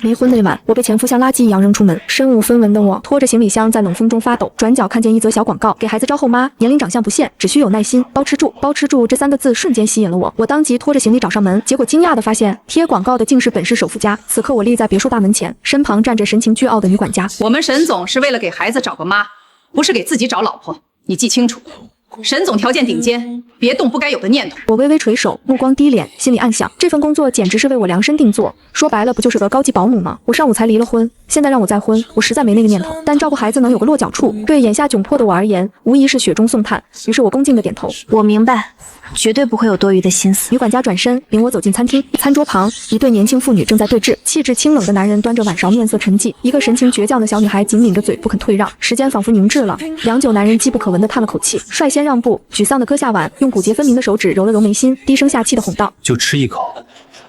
离婚那晚，我被前夫像垃圾一样扔出门，身无分文的我拖着行李箱在冷风中发抖。转角看见一则小广告，给孩子招后妈，年龄长相不限，只需有耐心，包吃住，包吃住这3个字瞬间吸引了我。我当即拖着行李找上门，结果惊讶地发现贴广告的竟是本市首富家。此刻我立在别墅大门前，身旁站着神情倨傲的女管家。我们沈总是为了给孩子找个妈，不是给自己找老婆，你记清楚。沈总条件顶尖，别动不该有的念头。我微微垂手，目光低敛，心里暗想，这份工作简直是为我量身定做，说白了不就是个高级保姆吗？我上午才离了婚，现在让我再婚，我实在没那个念头。但照顾孩子能有个落脚处，对眼下窘迫的我而言，无疑是雪中送炭。于是我恭敬地点头，我明白，绝对不会有多余的心思。女管家转身领我走进餐厅，餐桌旁一对年轻妇女正在对峙，气质清冷的男人端着碗勺，面色沉寂；一个神情倔强的小女孩紧抿着嘴，不肯退让。时间仿佛凝滞了，良久，男人机不可闻地叹了口气，率先让步，沮丧地搁下碗，用骨节分明的手指揉了揉眉心，低声下气地哄道：“就吃一口。”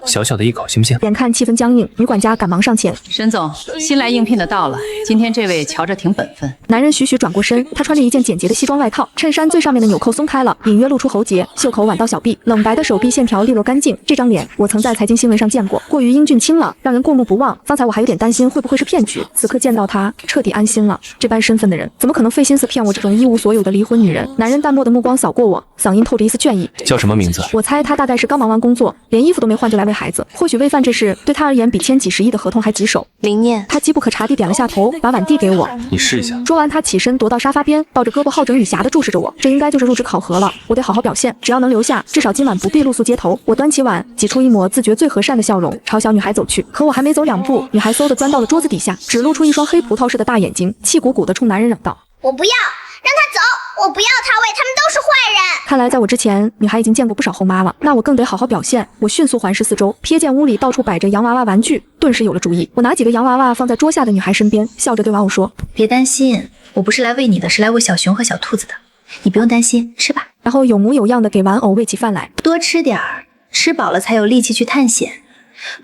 小小的一口行不行？眼看气氛僵硬，女管家赶忙上前。沈总，新来应聘的到了，今天这位瞧着挺本分。男人徐徐转过身，他穿着一件简洁的西装外套，衬衫最上面的纽扣松开了，隐约露出喉结，袖口挽到小臂，冷白的手臂线条利落干净。这张脸我曾在财经新闻上见过，过于英俊清朗，让人过目不忘。方才我还有点担心会不会是骗局，此刻见到他，彻底安心了。这般身份的人，怎么可能费心思骗我这种一无所有的离婚女人？男人淡漠的目光扫过我，嗓音透着一丝倦意。叫什么名字？我猜他大概是刚忙完工作，连衣服都没换就来喂孩子，或许喂饭这事对他而言比签几10亿的合同还棘手。林念，他机不可察地点了下头，把碗递给我。你试一下。说完，他起身踱到沙发边，抱着胳膊好整以暇地注视着我。这应该就是入职考核了，我得好好表现，只要能留下，至少今晚不必露宿街头。我端起碗，挤出一抹自觉最和善的笑容，朝小女孩走去。可我还没走2步，女孩嗖地钻到了桌子底下，只露出一双黑葡萄似的大眼睛，气鼓鼓地冲男人嚷道：“我不要，让他走，我不要他喂，他们都是坏人。”看来在我之前，女孩已经见过不少后妈了，那我更得好好表现。我迅速环视四周，瞥见屋里到处摆着洋娃娃玩具，顿时有了主意。我拿几个洋娃娃放在桌下的女孩身边，笑着对玩偶说：“别担心，我不是来喂你的，是来喂小熊和小兔子的。你不用担心，吃吧。”然后有模有样的给玩偶喂起饭来。多吃点儿，吃饱了才有力气去探险。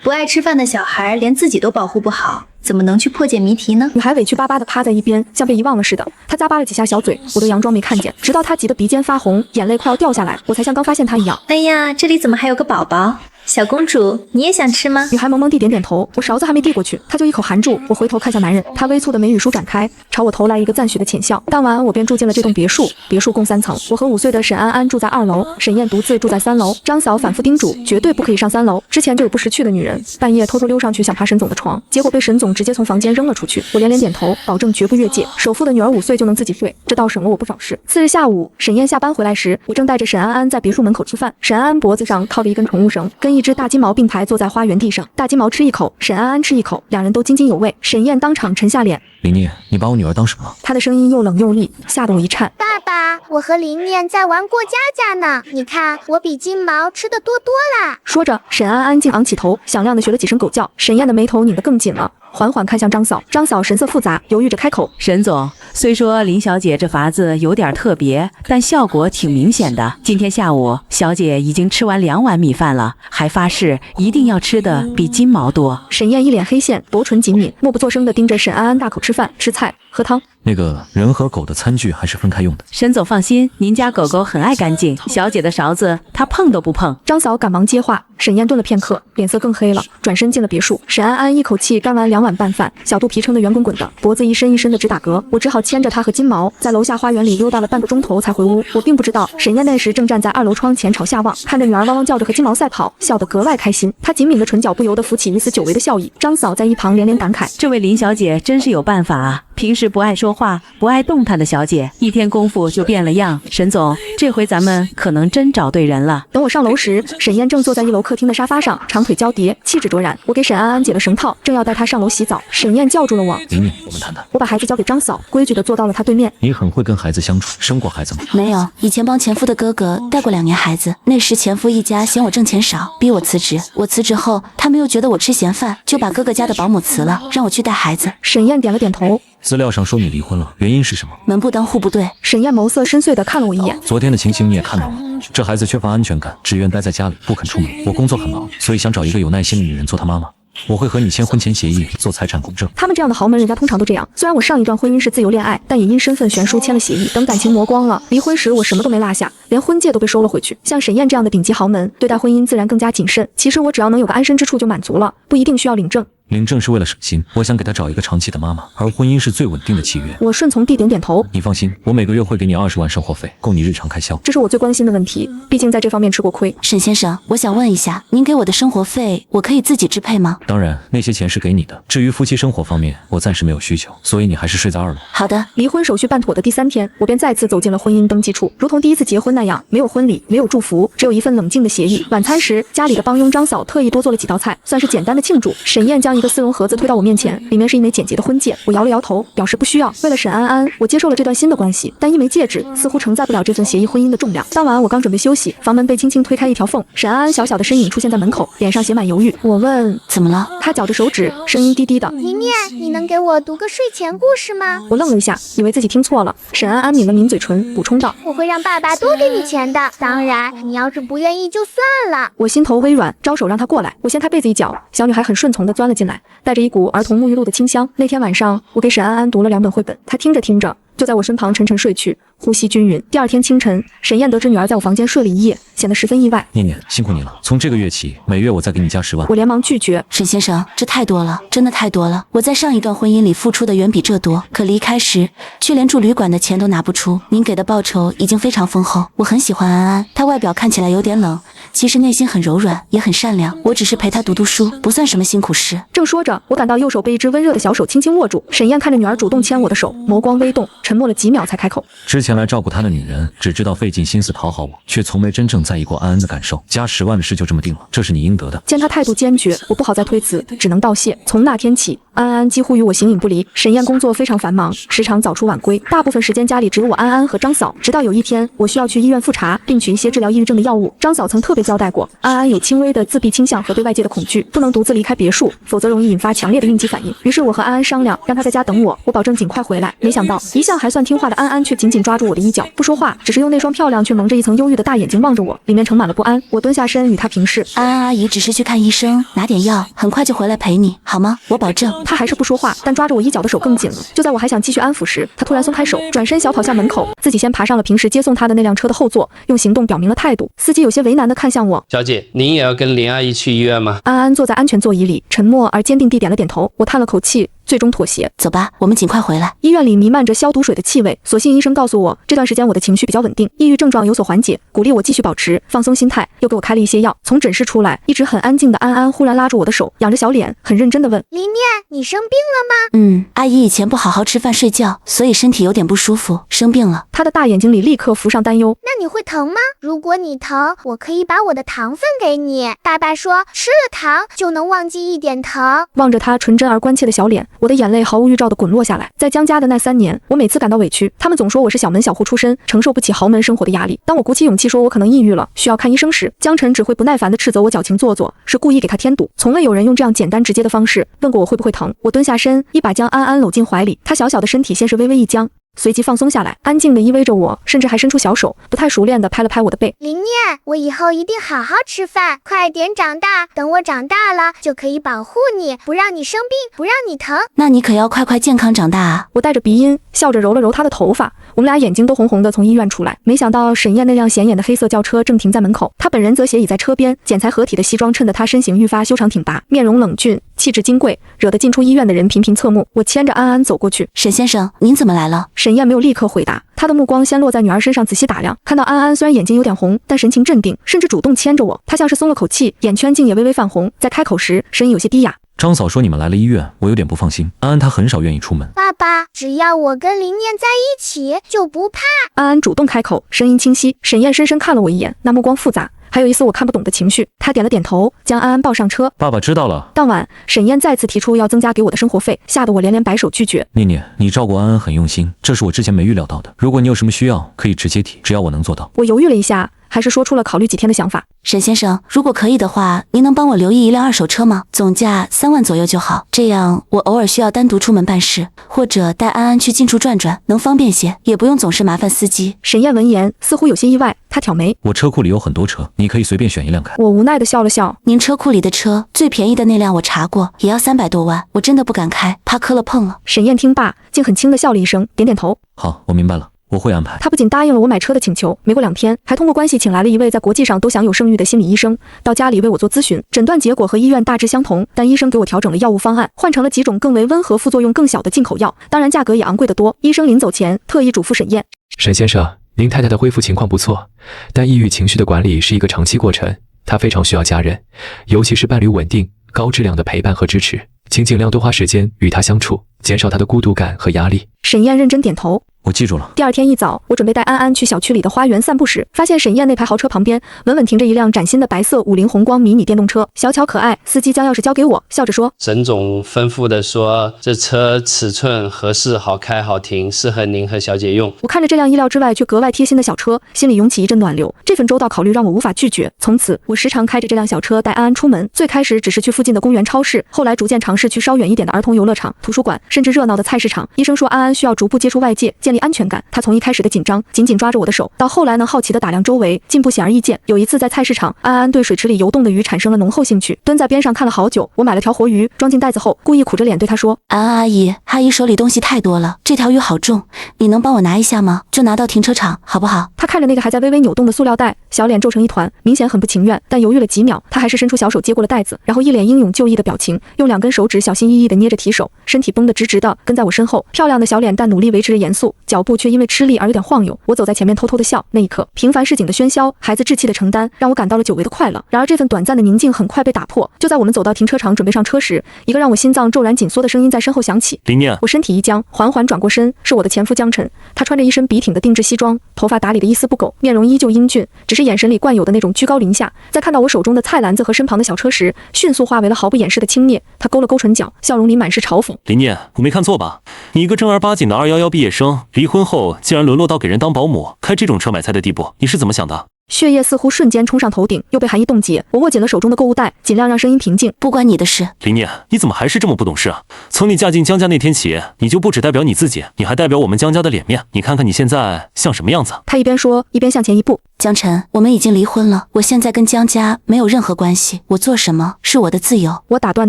不爱吃饭的小孩连自己都保护不好，怎么能去破解谜题呢？女孩委屈巴巴地趴在一边，像被遗忘了似的。她咂巴了几下小嘴，我都佯装没看见，直到她急得鼻尖发红，眼泪快要掉下来，我才像刚发现她一样。哎呀，这里怎么还有个宝宝？小公主，你也想吃吗？女孩萌萌地点点头，我勺子还没递过去，她就一口含住。我回头看向男人，他微蹙的眉宇舒展开，朝我投来一个赞许的浅笑。当晚我便住进了这栋别墅，别墅共3层，我和5岁的沈安安住在2楼，沈燕独自住在3楼。张嫂反复叮嘱，绝对不可以上3楼。之前就有不识趣的女人半夜偷偷溜上去想爬沈总的床，结果被沈总直接从房间扔了出去。我连连点头，保证绝不越界。首富的女儿5岁就能自己睡，这倒省了我不少事。次日下午，沈燕下班回来时，我正带着沈安安在别墅门口吃饭。沈安安脖子上靠着一根宠物绳，跟一只大金毛并排坐在花园地上。大金毛吃一口，沈安安吃一口，两人都津津有味。沈燕当场沉下脸。林念，你把我女儿当什么了？她的声音又冷又厉，吓得我一颤。爸爸，我和林念在玩过家家呢，你看我比金毛吃的多多啦。说着，沈安安竟昂起头，响亮地学了几声狗叫。沈燕的眉头拧得更紧了，缓缓看向张嫂。张嫂神色复杂，犹豫着开口：“沈总，虽说林小姐这法子有点特别，但效果挺明显的。今天下午，小姐已经吃完2碗米饭了，还发誓一定要吃的比金毛多。”沈燕一脸黑线，薄唇紧抿，默不作声地盯着沈安安大口吃饭、吃菜、喝汤。那个人和狗的餐具还是分开用的。沈总放心，您家狗狗很爱干净，小姐的勺子她碰都不碰。张嫂赶忙接话。沈燕顿了片刻，脸色更黑了，转身进了别墅。沈安安一口气干完2碗拌饭，小肚皮撑得圆滚滚的，脖子一伸一伸的直打嗝。我只好牵着她和金毛在楼下花园里溜达了半个钟头才回屋。我并不知道沈燕那时正站在2楼窗前朝下望，看着女儿汪汪叫着和金毛赛跑，笑得格外开心。她紧抿的唇角不由得浮起一丝久违的笑意。张嫂在一旁连连感慨：“这位林小姐真是有办法啊！平时不爱说话、不爱动弹的小姐，一天功夫就变了样。沈总，这回咱们可能真找对人了。”等我上楼时，沈燕正坐在1楼客厅的沙发上，长腿交叠，气质卓然。我给沈安安解了绳套，正要带她上楼洗澡，沈燕叫住了我：“林念，我们谈谈。”我把孩子交给张嫂，规矩地坐到了她对面。你很会跟孩子相处，生过孩子吗？没有，以前帮前夫的哥哥带过2年孩子，那时前夫一家嫌我挣钱少，逼我辞职。我辞职后，他们又觉得我吃闲饭，就把哥哥家的保姆辞了，让我去带孩子。沈燕点了点头。资料上说你离婚了，原因是什么？门不当户不对。沈燕眸色深邃地看了我一眼。昨天的情形你也看到了，这孩子缺乏安全感，只愿待在家里，不肯出门。我工作很忙，所以想找一个有耐心的女人做她妈妈。我会和你签婚前协议，做财产公证。他们这样的豪门人家通常都这样。虽然我上一段婚姻是自由恋爱，但也因身份悬殊签了协议。等感情磨光了，离婚时我什么都没落下，连婚戒都被收了回去。像沈燕这样的顶级豪门，对待婚姻自然更加谨慎。其实我只要能有个安身之处就满足了，不一定需要领证。领证是为了省心，我想给她找一个长期的妈妈，而婚姻是最稳定的契约。我顺从地点点头。你放心，我每个月会给你20万生活费，够你日常开销。这是我最关心的问题，毕竟在这方面吃过亏。沈先生，我想问一下，您给我的生活费，我可以自己支配吗？当然，那些钱是给你的。至于夫妻生活方面，我暂时没有需求，所以你还是睡在2楼。好的。离婚手续办妥的第3天，我便再次走进了婚姻登记处，如同第一次结婚那样，没有婚礼，没有祝福，只有一份冷静的协议。晚餐时，家里的帮佣张嫂特意多做了几道菜，算是简单的庆祝。沈燕将一个丝绒盒子推到我面前，里面是一枚简洁的婚戒。我摇了摇头，表示不需要。为了沈安安，我接受了这段新的关系，但一枚戒指似乎承载不了这份协议婚姻的重量。当晚我刚准备休息，房门被轻轻推开一条缝，沈安安小小的身影出现在门口，脸上写满犹豫。我问怎么了？她绞着手指，声音低低的：宁念，你能给我读个睡前故事吗？我愣了一下，以为自己听错了。沈安安抿了抿嘴唇，补充道：我会让爸爸多给你钱的，当然你要是不愿意就算了。我心头微软，招手让她过来。我掀开被子一角，小女孩很顺从地钻了进来，带着一股儿童沐浴露的清香。那天晚上，我给沈安安读了2本绘本，她听着听着，就在我身旁沉沉睡去，呼吸均匀。第2天清晨，沈燕得知女儿在我房间睡了一夜，显得十分意外。念念，辛苦你了，从这个月起，每月我再给你加10万。我连忙拒绝。沈先生，这太多了，真的太多了。我在上一段婚姻里付出的远比这多，可离开时却连住旅馆的钱都拿不出。您给的报酬已经非常丰厚。我很喜欢安安，她外表看起来有点冷，其实内心很柔软，也很善良。我只是陪她读读书，不算什么辛苦事。正说着，我感到右手被一只温热的小手轻轻握住。沈燕看着女儿主动牵我的手，眸光微动，沉默了几秒才开口：之前来照顾她的女人，只知道费尽心思讨好我，却从没真正在意过安安的感受。加10万的事就这么定了，这是你应得的。见她态度坚决，我不好再推辞，只能道谢。从那天起，安安几乎与我形影不离。沈燕工作非常繁忙，时常早出晚归，大部分时间家里只有我安安和张嫂。直到有一天，我需要去医院复查，并取一些治疗抑郁症的药物。张嫂曾特别交代过，安安有轻微的自闭倾向和对外界的恐惧，不能独自离开别墅，否则容易引发强烈的应激反应。于是我和安安商量，让她在家等我，我保证尽快回来。没想到，一向还算听话的安安却紧紧抓住我的衣角，不说话，只是用那双漂亮却蒙着一层忧郁的大眼睛望着我，里面盛满了不安。我蹲下身与她平视。安安阿姨只是去看医生，拿点药，很快就回来陪你，好吗？我保证。她还是不说话，但抓着我衣角的手更紧了。就在我还想继续安抚时，她突然松开手，转身小跑向门口，自己先爬上了平时接送她的那辆车的后座，用行动表明了态度。司机有些为难地看向我：小姐，您也要跟林阿姨去医院吗？安安坐在安全座椅里，沉默而坚定地点了点头。我叹了口气，最终妥协。走吧，我们尽快回来。医院里弥漫着消毒水的气味，所幸医生告诉我，这段时间我的情绪比较稳定，抑郁症状有所缓解，鼓励我继续保持放松心态，又给我开了一些药。从诊室出来，一直很安静的安安忽然拉住我的手，仰着小脸，很认真地问：林念，你生病了吗？阿姨以前不好好吃饭睡觉，所以身体有点不舒服，生病了。她的大眼睛里立刻浮上担忧。那你会疼吗？如果你疼，我可以把我的糖分给你。爸爸说，吃了糖就能忘记一点疼。望着她纯真而关切的小脸，我的眼泪毫无预兆地滚落下来。在江家的那3年，我每次感到委屈，他们总说我是小门小户出身，承受不起豪门生活的压力。当我鼓起勇气说我可能抑郁了，需要看医生时，江晨只会不耐烦地斥责我矫情做作，是故意给他添堵。从未有人用这样简单直接的方式问过我会不会疼。我蹲下身，一把将安安搂进怀里，她小小的身体先是微微一僵，随即放松下来，安静地依偎着我，甚至还伸出小手，不太熟练地拍了拍我的背。林念，我以后一定好好吃饭，快点长大，等我长大了就可以保护你，不让你生病，不让你疼。那你可要快快健康长大啊！我带着鼻音，笑着揉了揉她的头发。我们俩眼睛都红红的从医院出来，没想到沈燕那辆显眼的黑色轿车正停在门口，她本人则斜倚在车边，剪裁合体的西装衬得她身形愈发修长挺拔，面容冷峻，气质金贵，惹得进出医院的人频频侧目。我牵着安安走过去。沈先生，您怎么来了？沈燕没有立刻回答，她的目光先落在女儿身上仔细打量，看到安安虽然眼睛有点红，但神情镇定，甚至主动牵着我。她像是松了口气，眼圈竟也微微泛红，在开口时声音有些低哑。张嫂说你们来了医院，我有点不放心。安安她很少愿意出门。爸爸，只要我跟林念在一起，就不怕。安安主动开口，声音清晰。沈燕深深看了我一眼，那目光复杂，还有一丝我看不懂的情绪。她点了点头，将安安抱上车。爸爸知道了。当晚，沈燕再次提出要增加给我的生活费，吓得我连连摆手拒绝。念念，你照顾安安很用心，这是我之前没预料到的。如果你有什么需要，可以直接提，只要我能做到。我犹豫了一下，还是说出了考虑几天的想法。沈先生，如果可以的话，您能帮我留意一辆2手车吗？总价3万左右就好，这样我偶尔需要单独出门办事，或者带安安去近处转转，能方便些，也不用总是麻烦司机。沈燕闻言似乎有些意外，她挑眉：我车库里有很多车，你可以随便选一辆开。我无奈地笑了笑。您车库里的车最便宜的那辆我查过，也要300多万，我真的不敢开，怕磕了碰了。沈燕听罢，竟很轻地笑了一声，点点头。好，我明白了。我会安排。他不仅答应了我买车的请求，没过2天，还通过关系请来了一位在国际上都享有声誉的心理医生，到家里为我做咨询。诊断结果和医院大致相同，但医生给我调整了药物方案，换成了几种更为温和、副作用更小的进口药，当然价格也昂贵得多。医生临走前特意嘱咐沈燕：沈先生，您太太的恢复情况不错，但抑郁情绪的管理是一个长期过程，她非常需要家人，尤其是伴侣稳定、高质量的陪伴和支持，请尽量多花时间与她相处，减少她的孤独感和压力。沈燕认真点头。我记住了。第2天一早，我准备带安安去小区里的花园散步时，发现沈燕那排豪车旁边稳稳停着一辆崭新的白色50宏光迷你电动车，小巧可爱。司机将钥匙交给我，笑着说：沈总吩咐的说，这车尺寸合适，好开好停，适合您和小姐用。我看着这辆意料之外却格外贴心的小车，心里涌起一阵暖流。这份周到考虑让我无法拒绝。从此，我时常开着这辆小车带安安出门。最开始只是去附近的公园、超市，后来逐渐尝试去稍远一点的儿童游乐场、图书馆，甚至热闹的菜市场。医生说安安需要逐步接触外界，建立安全感。他从一开始的紧张，紧紧抓着我的手，到后来能好奇地打量周围，进步显而易见。有一次在菜市场，安安对水池里游动的鱼产生了浓厚兴趣，蹲在边上看了好久。我买了条活鱼，装进袋子后，故意苦着脸对他说：安安阿姨手里东西太多了，这条鱼好重，你能帮我拿一下吗？就拿到停车场好不好？他看着那个还在微微扭动的塑料袋，小脸皱成一团，明显很不情愿，但犹豫了几秒，他还是伸出小手接过了袋子，然后一脸英勇就义的表情，用2根手指小心翼翼地捏着提手，身体绷得直直的，跟在我身后。漂亮的小脸蛋努力维持着严肃，脚步却因为吃力而有点晃悠。我走在前面偷偷的笑，那一刻平凡市井的喧嚣，孩子稚气的承担，让我感到了久违的快乐。然而这份短暂的宁静很快被打破，就在我们走到停车场准备上车时，一个让我心脏骤然紧缩的声音在身后响起。林念。我身体一僵，缓缓转过身，是我的前夫江晨。他穿着一身笔挺的定制西装，头发打理的一丝不苟，面容依旧英俊，只是眼神里惯有的那种居高临下。在看到我手中的菜篮子和身旁的小车时，迅速化为了毫不掩饰的轻蔑。他勾了勾唇角，笑容里满是嘲讽。林念，我没看错吧？你一个正儿八经的211毕业生，离婚后竟然沦落到给人当保姆、开这种车买菜的地步，你是怎么想的？血液似乎瞬间冲上头顶，又被寒意冻结。我握紧了手中的购物袋，尽量让声音平静。不关你的事。林念，你怎么还是这么不懂事啊？从你嫁进江家那天起，你就不只代表你自己，你还代表我们江家的脸面。你看看你现在像什么样子？他一边说，一边向前一步。江晨，我们已经离婚了，我现在跟江家没有任何关系，我做什么是我的自由。我打断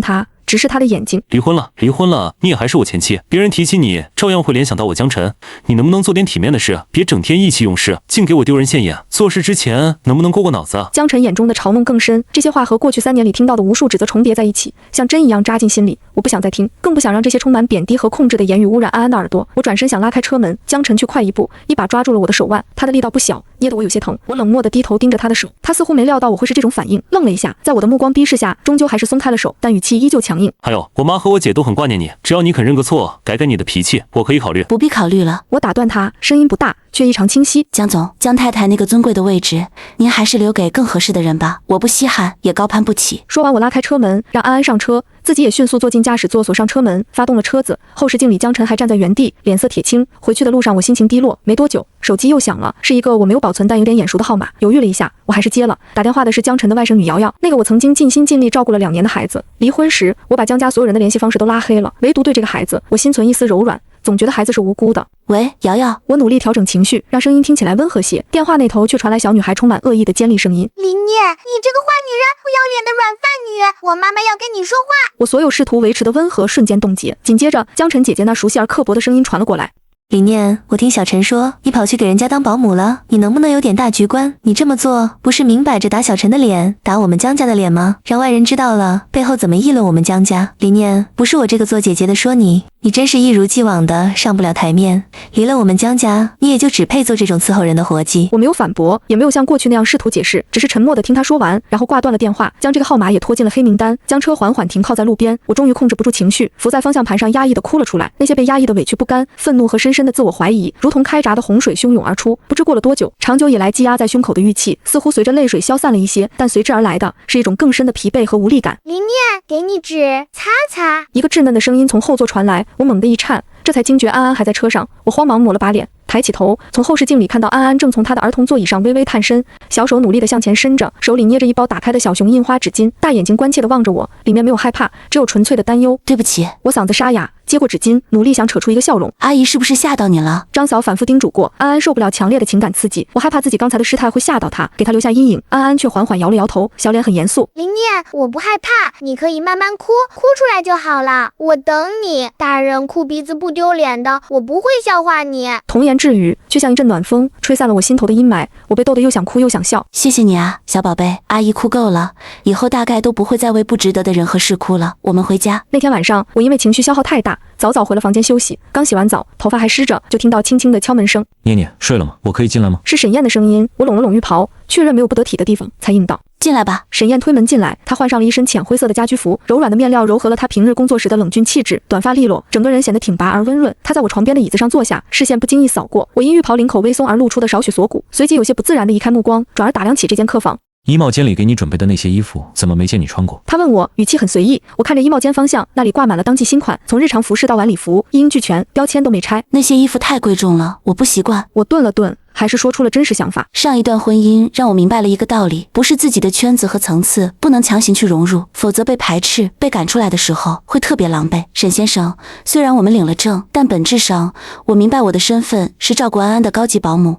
他，直视他的眼睛。离婚了，你也还是我前妻，别人提起你照样会联想到我江晨。你能不能做点体面的事，别整天意气用事，净给我丢人现眼。做事之前能不能过过脑子啊？江晨眼中的嘲弄更深，这些话和过去3年里听到的无数指责重叠在一起，像针一样扎进心里。我不想再听，更不想让这些充满贬低和控制的言语污染安安的耳朵。我转身想拉开车门，江晨却快一步，一把抓住了我的手腕，他的力道不小，捏得我有些疼。我冷漠地低头盯着他的手，他似乎没料到我会是这种反应，愣了一下，在我的目光逼视下，终究还是松开了手，但语气依旧强硬。还有，我妈和我姐都很挂念你，只要你肯认个错，改改你的脾气，我可以考虑。不必考虑了。我打断他，声音不大，却异常清晰。江总，江太太那个尊贵的位置，您还是留给更合适的人吧，我不稀罕，也高攀不起。说完，我拉开车门，让安安上车，自己也迅速坐进驾驶座，锁上车门，发动了车子。后视镜里，江晨还站在原地，脸色铁青。回去的路上，我心情低落。没多久，手机又响了，是一个我没有保存但有点眼熟的号码。犹豫了一下，我还是接了。打电话的是江晨的外甥女瑶瑶，那个我曾经尽心尽力照顾了2年的孩子。离婚时，我把江家所有人的联系方式都拉黑了，唯独对这个孩子，我心存一丝柔软，总觉得孩子是无辜的。喂，瑶瑶。我努力调整情绪，让声音听起来温和些。电话那头却传来小女孩充满恶意的尖利声音：林念，你这个坏女人，不要脸的软饭女，我妈妈要跟你说话。我所有试图维持的温和瞬间冻结。紧接着，江晨姐姐那熟悉而刻薄的声音传了过来：林念，我听小陈说你跑去给人家当保姆了，你能不能有点大局观？你这么做不是明摆着打小陈的脸，打我们江家的脸吗？让外人知道了，背后怎么议论我们江家？林念，不是我这个做姐姐的说你，你真是一如既往的上不了台面，离了我们江家，你也就只配做这种伺候人的活计。我没有反驳，也没有像过去那样试图解释，只是沉默地听他说完，然后挂断了电话，将这个号码也拖进了黑名单，将车缓缓停靠在路边。我终于控制不住情绪，伏在方向盘上压抑地哭了出来。那些被压抑的委屈不甘、愤怒和深深的自我怀疑，如同开闸的洪水汹涌而出。不知过了多久，长久以来积压在胸口的郁气，似乎随着泪水消散了一些，但随之而来的是一种更深的疲惫和无力感。林念，给你纸，擦擦。一个稚嫩的声音从后座传来，我猛地一颤，这才惊觉安安还在车上。我慌忙抹了把脸，抬起头，从后视镜里看到安安正从她的儿童座椅上微微探身，小手努力地向前伸着，手里捏着一包打开的小熊印花纸巾，大眼睛关切地望着我，里面没有害怕，只有纯粹的担忧。对不起。我嗓子沙哑，接过纸巾，努力想扯出一个笑容。阿姨是不是吓到你了？张嫂反复叮嘱过，安安受不了强烈的情感刺激，我害怕自己刚才的失态会吓到她，给她留下阴影。安安却缓缓摇了摇头，小脸很严肃。林念，我不害怕，你可以慢慢哭，哭出来就好了。我等你，大人哭鼻子不丢脸的，我不会笑话你。童言稚语却像一阵暖风，吹散了我心头的阴霾。我被逗得又想哭又想笑。谢谢你啊，小宝贝，阿姨哭够了，以后大概都不会再为不值得的人和事哭了。我们回家。那天晚上，我因为情绪消耗太大，早早回了房间休息。刚洗完澡，头发还湿着，就听到轻轻的敲门声。念念睡了吗？我可以进来吗？是沈燕的声音。我拢了拢浴袍，确认没有不得体的地方，才应道。进来吧。沈燕推门进来，她换上了一身浅灰色的家居服，柔软的面料柔合了她平日工作时的冷峻气质，短发利落，整个人显得挺拔而温润。她在我床边的椅子上坐下，视线不经意扫过我因浴袍领口微松而露出的少许锁骨，随即有些不自然地移开目光，转而打量起这间客房。衣帽间里给你准备的那些衣服，怎么没见你穿过？他问我，语气很随意。我看着衣帽间方向，那里挂满了当季新款，从日常服饰到晚礼服，一应俱全，标签都没拆。那些衣服太贵重了，我不习惯。我顿了顿，还是说出了真实想法。上一段婚姻让我明白了一个道理，不是自己的圈子和层次不能强行去融入，否则被排斥、被赶出来的时候会特别狼狈。沈先生，虽然我们领了证，但本质上我明白我的身份是照顾安安的高级保姆。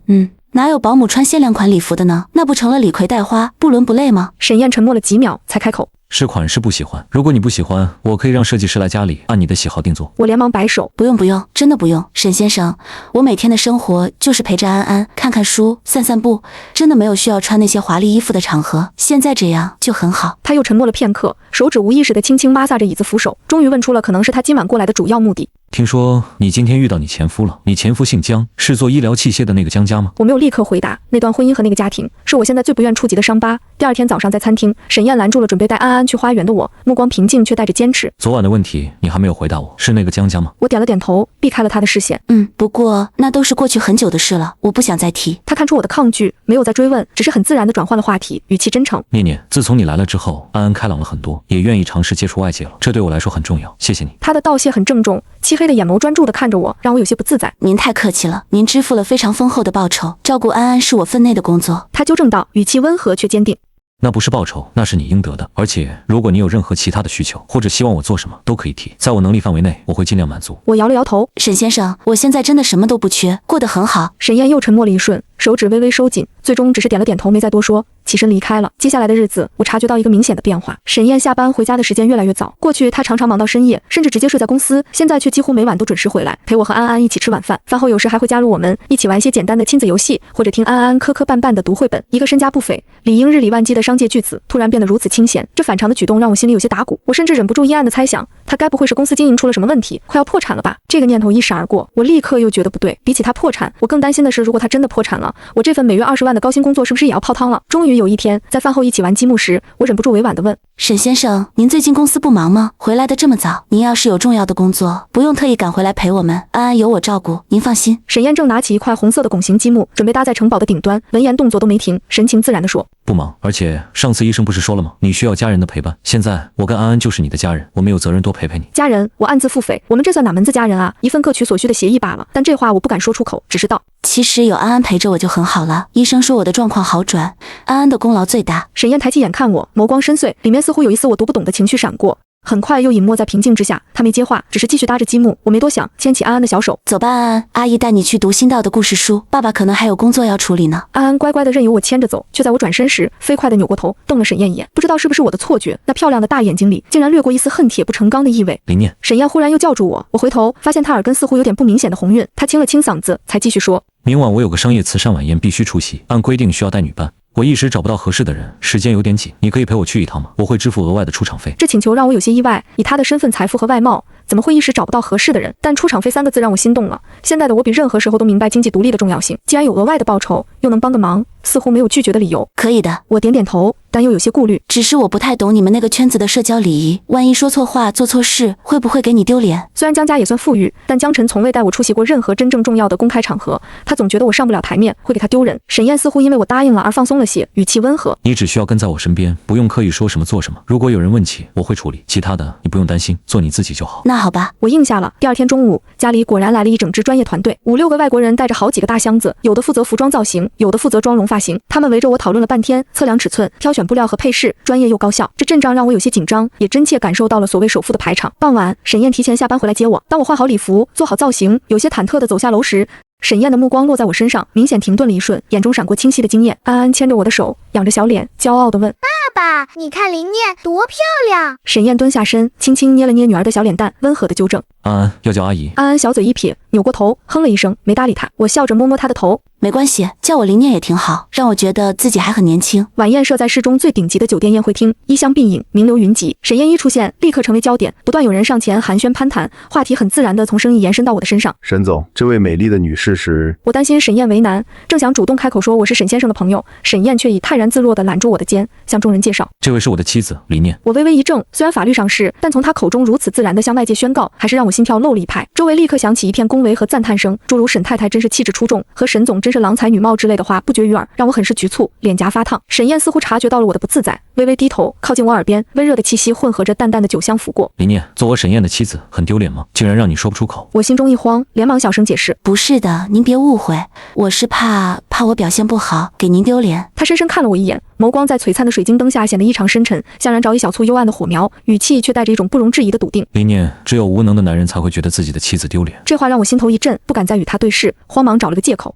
哪有保姆穿限量款礼服的呢？那不成了李逵带花，不伦不类吗？沈燕沉默了几秒，才开口。是款式不喜欢，如果你不喜欢，我可以让设计师来家里按你的喜好定做。我连忙摆手，不用不用，真的不用。沈先生，我每天的生活就是陪着安安，看看书，散散步，真的没有需要穿那些华丽衣服的场合。现在这样就很好。他又沉默了片刻，手指无意识地轻轻摩挲着椅子扶手，终于问出了可能是他今晚过来的主要目的。听说你今天遇到你前夫了，你前夫姓江，是做医疗器械的那个江家吗？我没有立刻回答，那段婚姻和那个家庭是我现在最不愿触及的伤疤。第二天早上在餐厅，沈燕拦住了准备带安安去花园的我，目光平静却带着坚持。昨晚的问题你还没有回答我，是那个江家吗？我点了点头，避开了他的视线。不过那都是过去很久的事了，我不想再提。他看出我的抗拒，没有再追问，只是很自然地转换了话题，语气真诚。念念，自从你来了之后，安安开朗了很多，也愿意尝试接触外界了，这对我来说很重要，谢谢你。他的道谢很郑重，漆黑的眼眸专注地看着我，让我有些不自在。您太客气了，您支付了非常丰厚的报酬，照顾安安是我分内的工作。他纠正道，语气温和却坚定。那不是报酬，那是你应得的。而且如果你有任何其他的需求，或者希望我做什么，都可以提，在我能力范围内，我会尽量满足。我摇了摇头。沈先生，我现在真的什么都不缺，过得很好。沈燕又沉默了一瞬，手指微微收紧，最终只是点了点头，没再多说，起身离开了。接下来的日子，我察觉到一个明显的变化。沈燕下班回家的时间越来越早，过去她常常忙到深夜，甚至直接睡在公司，现在却几乎每晚都准时回来，陪我和安安一起吃晚饭。饭后有时还会加入我们一起玩一些简单的亲子游戏，或者听安安磕磕绊绊的读绘本。一个身家不菲、理应日理万机的商界巨子，突然变得如此清闲，这反常的举动让我心里有些打鼓。我甚至忍不住阴暗的猜想，他该不会是公司经营出了什么问题，快要破产了吧？这个念头一闪而过，我立刻又觉得不对。比起他破产，我更担心的是，如果他真的破产了，我这份每月20万的高薪工作是不是也要泡汤了？终于有一天，在饭后一起玩积木时，我忍不住委婉地问：沈先生，您最近公司不忙吗？回来的这么早，您要是有重要的工作，不用特意赶回来陪我们，安安有我照顾，您放心。沈燕正拿起一块红色的拱形积木，准备搭在城堡的顶端，闻言动作都没停，神情自然地说：不忙，而且上次医生不是说了吗？你需要家人的陪伴。现在我跟安安就是你的家人，我们有责任多陪陪你。家人？我暗自腹诽，我们这算哪门子家人啊？一份各取所需的协议罢了。但这话我不敢说出口，只是道：其实有安安陪着我就很好了。医生说我的状况好转，安安的功劳最大。沈燕抬起眼看我，眸光深邃，里面似乎有一丝我读不懂的情绪闪过。很快又隐没在平静之下，他没接话，只是继续搭着积木。我没多想，牵起安安的小手，走吧，安安，阿姨带你去读新到的故事书，爸爸可能还有工作要处理呢。安安乖乖的任由我牵着走，却在我转身时，飞快的扭过头，瞪了沈燕一眼。不知道是不是我的错觉，那漂亮的大眼睛里竟然掠过一丝恨铁不成钢的意味。林念，沈燕忽然又叫住我，我回头发现她耳根似乎有点不明显的红晕，她清了清嗓子，才继续说：明晚我有个商业慈善晚宴必须出席，按规定需要带女伴。我一时找不到合适的人，时间有点紧，你可以陪我去一趟吗？我会支付额外的出场费。这请求让我有些意外，以他的身份、财富和外貌，怎么会一时找不到合适的人？但出场费3个字让我心动了。现在的我比任何时候都明白经济独立的重要性，既然有额外的报酬，又能帮个忙，似乎没有拒绝的理由。可以的，我点点头，但又有些顾虑。只是我不太懂你们那个圈子的社交礼仪，万一说错话、做错事，会不会给你丢脸？虽然江家也算富裕，但江晨从未带我出席过任何真正重要的公开场合，他总觉得我上不了台面，会给他丢人。沈燕似乎因为我答应了而放松了些，语气温和。你只需要跟在我身边，不用刻意说什么做什么。如果有人问起，我会处理，其他的你不用担心，做你自己就好。那好吧，我应下了。第二天中午，家里果然来了一整支专业团队，5、6个外国人带着好几个大箱子，有的负责服装造型，有的负责妆容发型。他们围着我讨论了半天，测量尺寸，挑选选布料和配饰，专业又高效。这阵仗让我有些紧张，也真切感受到了所谓首富的排场。傍晚，沈燕提前下班回来接我。当我换好礼服，做好造型，有些忐忑地走下楼时，沈燕的目光落在我身上，明显停顿了一瞬，眼中闪过清晰的惊艳。安安牵着我的手，仰着小脸，骄傲地问：爸爸，你看林念多漂亮！沈燕蹲下身，轻轻捏了捏女儿的小脸蛋，温和地纠正：安安，要叫阿姨。安安小嘴一撇，扭过头，哼了一声，没搭理他。我笑着摸摸她的头，没关系，叫我林念也挺好，让我觉得自己还很年轻。晚宴设在市中最顶级的酒店宴会厅，衣香鬓影，名流云集。沈燕一出现，立刻成为焦点，不断有人上前寒暄攀谈，话题很自然地从生意延伸到我的身上。沈总，这位美丽的女士是……我担心沈燕为难，正想主动开口说我是沈先生的朋友，沈燕却以泰然自若地揽住我的肩，向众人介绍：这位是我的妻子林念。我微微一怔，虽然法律上是，但从她口中如此自然地向外界宣告，还是让我心跳漏了一拍。周围立刻响起一片恭维和赞叹声，诸如沈太太真是气质出众，和沈总真是郎才女貌之类的话不绝于耳，让我很是局促，脸颊发烫。沈燕似乎察觉到了我的不自在，微微低头，靠近我耳边，温热的气息混合着淡淡的酒香拂过。林念，做我沈燕的妻子很丢脸吗？竟然让你说不出口。我心中一慌，连忙小声解释：不是的，您别误会，我是怕我表现不好，给您丢脸。他深深看了我一眼，眸光在璀璨的水晶灯下显得异常深沉，像燃着一小簇幽暗的火苗，语气却带着一种不容置疑的笃定。林念，只有无能的男人才会觉得自己的妻子丢脸。这话让我心头一震，不敢再与他对视，慌忙找了个借口。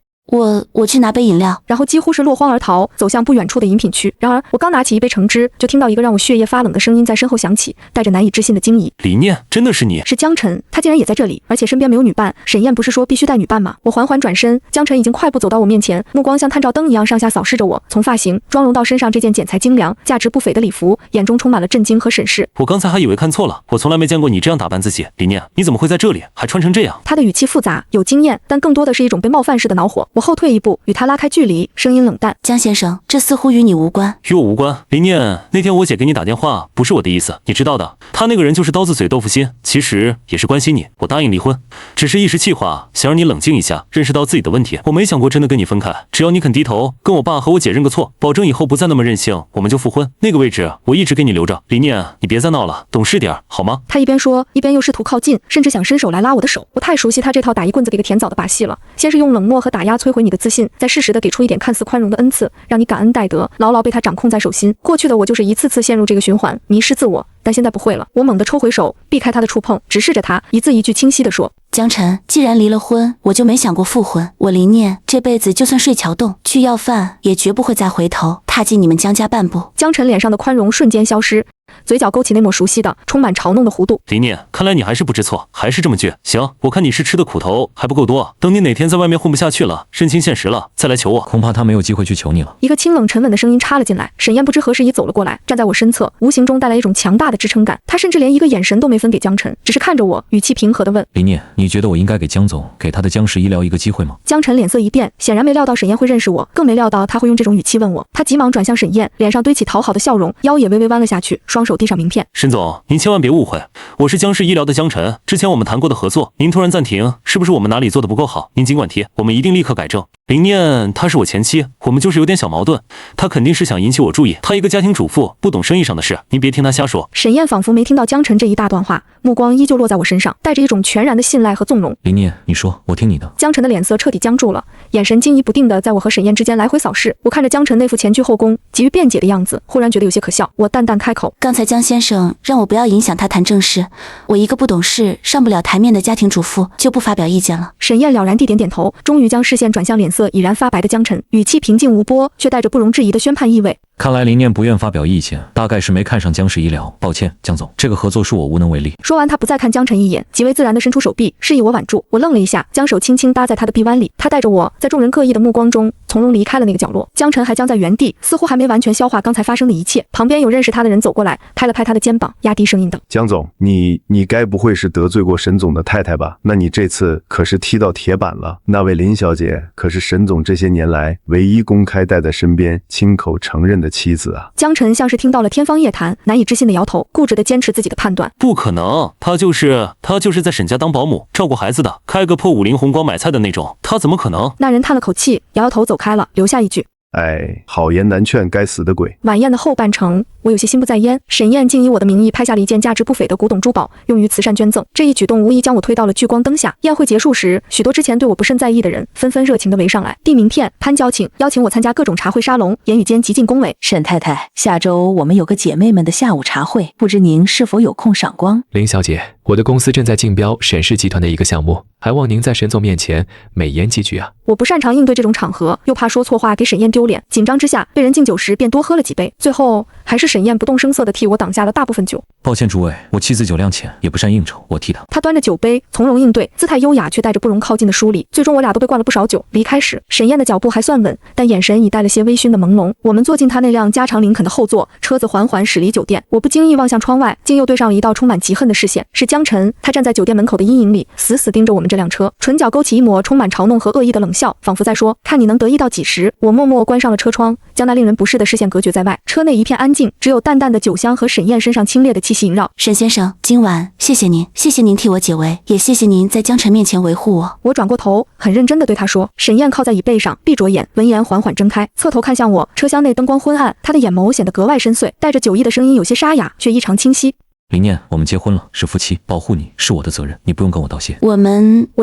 我去拿杯饮料，然后几乎是落荒而逃，走向不远处的饮品区。然而我刚拿起一杯橙汁，就听到一个让我血液发冷的声音在身后响起，带着难以置信的惊疑：李念，真的是你？是江晨，他竟然也在这里，而且身边没有女伴。沈燕不是说必须带女伴吗？我缓缓转身，江晨已经快步走到我面前，目光像探照灯一样上下扫视着我，从发型、妆容到身上这件剪裁精良、价值不菲的礼服，眼中充满了震惊和审视。我刚才还以为看错了，我从来没见过你这样打扮自己。李念，你怎么会在这里，还穿成这样？他的语气复杂，有经验，但更多的是一种被冒犯式的恼火。我后退一步，与他拉开距离，声音冷淡：江先生，这似乎与你无关。与我无关。林念，那天我姐给你打电话，不是我的意思，你知道的。她那个人就是刀子嘴豆腐心，其实也是关心你。我答应离婚，只是一时气话，想让你冷静一下，认识到自己的问题。我没想过真的跟你分开，只要你肯低头，跟我爸和我姐认个错，保证以后不再那么任性，我们就复婚。那个位置我一直给你留着。林念，你别再闹了，懂事点好吗？他一边说，一边又试图靠近，甚至想伸手来拉我的手。我太熟悉他这套打一棍子给个甜枣的把戏了，先是用冷漠和打压摧毁你的自信，再适时的给出一点看似宽容的恩赐，让你感恩戴德，牢牢被他掌控在手心。过去的我就是一次次陷入这个循环，迷失自我，但现在不会了。我猛地抽回手，避开他的触碰，直视着他，一字一句清晰地说：江晨，既然离了婚，我就没想过复婚。我林念这辈子就算睡桥洞去要饭，也绝不会再回头踏进你们江家半步。江晨脸上的宽容瞬间消失，嘴角勾起那抹熟悉的充满嘲弄的弧度。林念，看来你还是不知错，还是这么倔。行，我看你是吃的苦头还不够多，等你哪天在外面混不下去了，认清现实了，再来求我。恐怕他没有机会去求你了。一个清冷沉稳的声音插了进来，沈燕不知何时已走了过来，站在我身侧，无形中带来一种强大的支撑感。她甚至连一个眼神都没分给江晨，只是看着我，语气平和地问：林念，你觉得我应该给江总给他的江氏医疗一个机会吗？江晨脸色一变，显然没料到沈燕会认识我，更没料到他会用这种语气问我。他急忙转向沈燕，脸上堆起讨好的笑容，腰也微微弯了下去，双手递上名片。沈总，您千万别误会，我是江氏医疗的江晨，之前我们谈过的合作，您突然暂停，是不是我们哪里做的不够好？您尽管提，我们一定立刻改正。林念，她是我前妻，我们就是有点小矛盾，她肯定是想引起我注意。她一个家庭主妇，不懂生意上的事，您别听她瞎说。沈燕仿佛没听到江晨这一大段话，目光依旧落在我身上，带着一种全然的信赖和纵容。林念，你说，我听你的。江晨的脸色彻底僵住了，眼神惊疑不定的在我和沈燕之间来回扫视。我看着江晨那副前倨后恭、急于辩解的样子，忽然觉得有些可笑。我淡淡开口：刚才江先生让我不要影响他谈正事，我一个不懂事、上不了台面的家庭主妇，就不发表意见了。沈燕了然地点点头，终于将视线转向脸色已然发白的江晨，语气平静无波，却带着不容置疑的宣判意味。看来林念不愿发表意见，大概是没看上江氏医疗。抱歉，江总，这个合作恕我无能为力。说完，他不再看江晨一眼，极为自然地伸出手臂，示意我挽住。我愣了一下，将手轻轻搭在他的臂弯里。他带着我在众人各异的目光中，从容离开了那个角落。江晨还僵在原地，似乎还没完全消化刚才发生的一切。旁边有认识他的人走过来，拍了拍他的肩膀，压低声音道：江总，你该不会是得罪过沈总的太太吧？那你这次可是踢到铁板了。那位林小姐可是沈总这些年来唯一公开带在身边、亲口承认的妻子啊。江晨像是听到了天方夜谭，难以置信的摇头，固执地坚持自己的判断。不可能，她就是在沈家当保姆，照顾孩子的，开个破50宏光买菜的那种，她怎么可能？那人叹了口气，摇摇头走开了，留下一句：哎，好言难劝，该死的鬼。晚宴的后半程，我有些心不在焉。沈燕竟以我的名义拍下了一件价值不菲的古董珠宝，用于慈善捐赠。这一举动无疑将我推到了聚光灯下。宴会结束时，许多之前对我不甚在意的人纷纷热情地围上来，递名片、攀交情，邀请我参加各种茶会沙龙，言语间极尽恭维。沈太太，下周我们有个姐妹们的下午茶会，不知您是否有空赏光？林小姐，我的公司正在竞标沈氏集团的一个项目，还望您在沈总面前美言几句啊。我不擅长应对这种场合，又怕说错话给沈燕丢脸，紧张之下被人敬酒时便多喝了几杯，最后还是沈燕不动声色地替我挡下了大部分酒。抱歉诸位，我妻子酒量浅，也不善应酬，我替她。她端着酒杯从容应对，姿态优雅却带着不容靠近的疏离。最终我俩都被灌了不少酒。离开时，沈燕的脚步还算稳，但眼神已带了些微醺的朦胧。我们坐进她那辆加长林肯的后座，车子缓缓驶离酒店。我不经意望向窗外，竟又对上了一道充满嫉恨的视线，是江晨。他站在酒店门口的阴影里，死死盯着我们这辆车，唇角勾起一抹充满嘲弄和恶意的冷笑，仿佛在说：看你能得意到几时。我默默关上了车窗，将那令人不适的视线隔绝在外。车内一片安静，只有淡淡的酒香和沈燕身上清冽的气息萦绕。沈先生，今晚谢谢您，谢谢您替我解围，也谢谢您在江晨面前维护我。我转过头，很认真地对他说。沈燕靠在椅背上，闭着眼，闻言缓缓睁开，侧头看向我。车厢内灯光昏暗，她的眼眸显得格外深邃，带着酒意的声音有些沙哑，却异常清晰。林念，我们结婚了，是夫妻，保护你是我的责任，你不用跟我道谢。我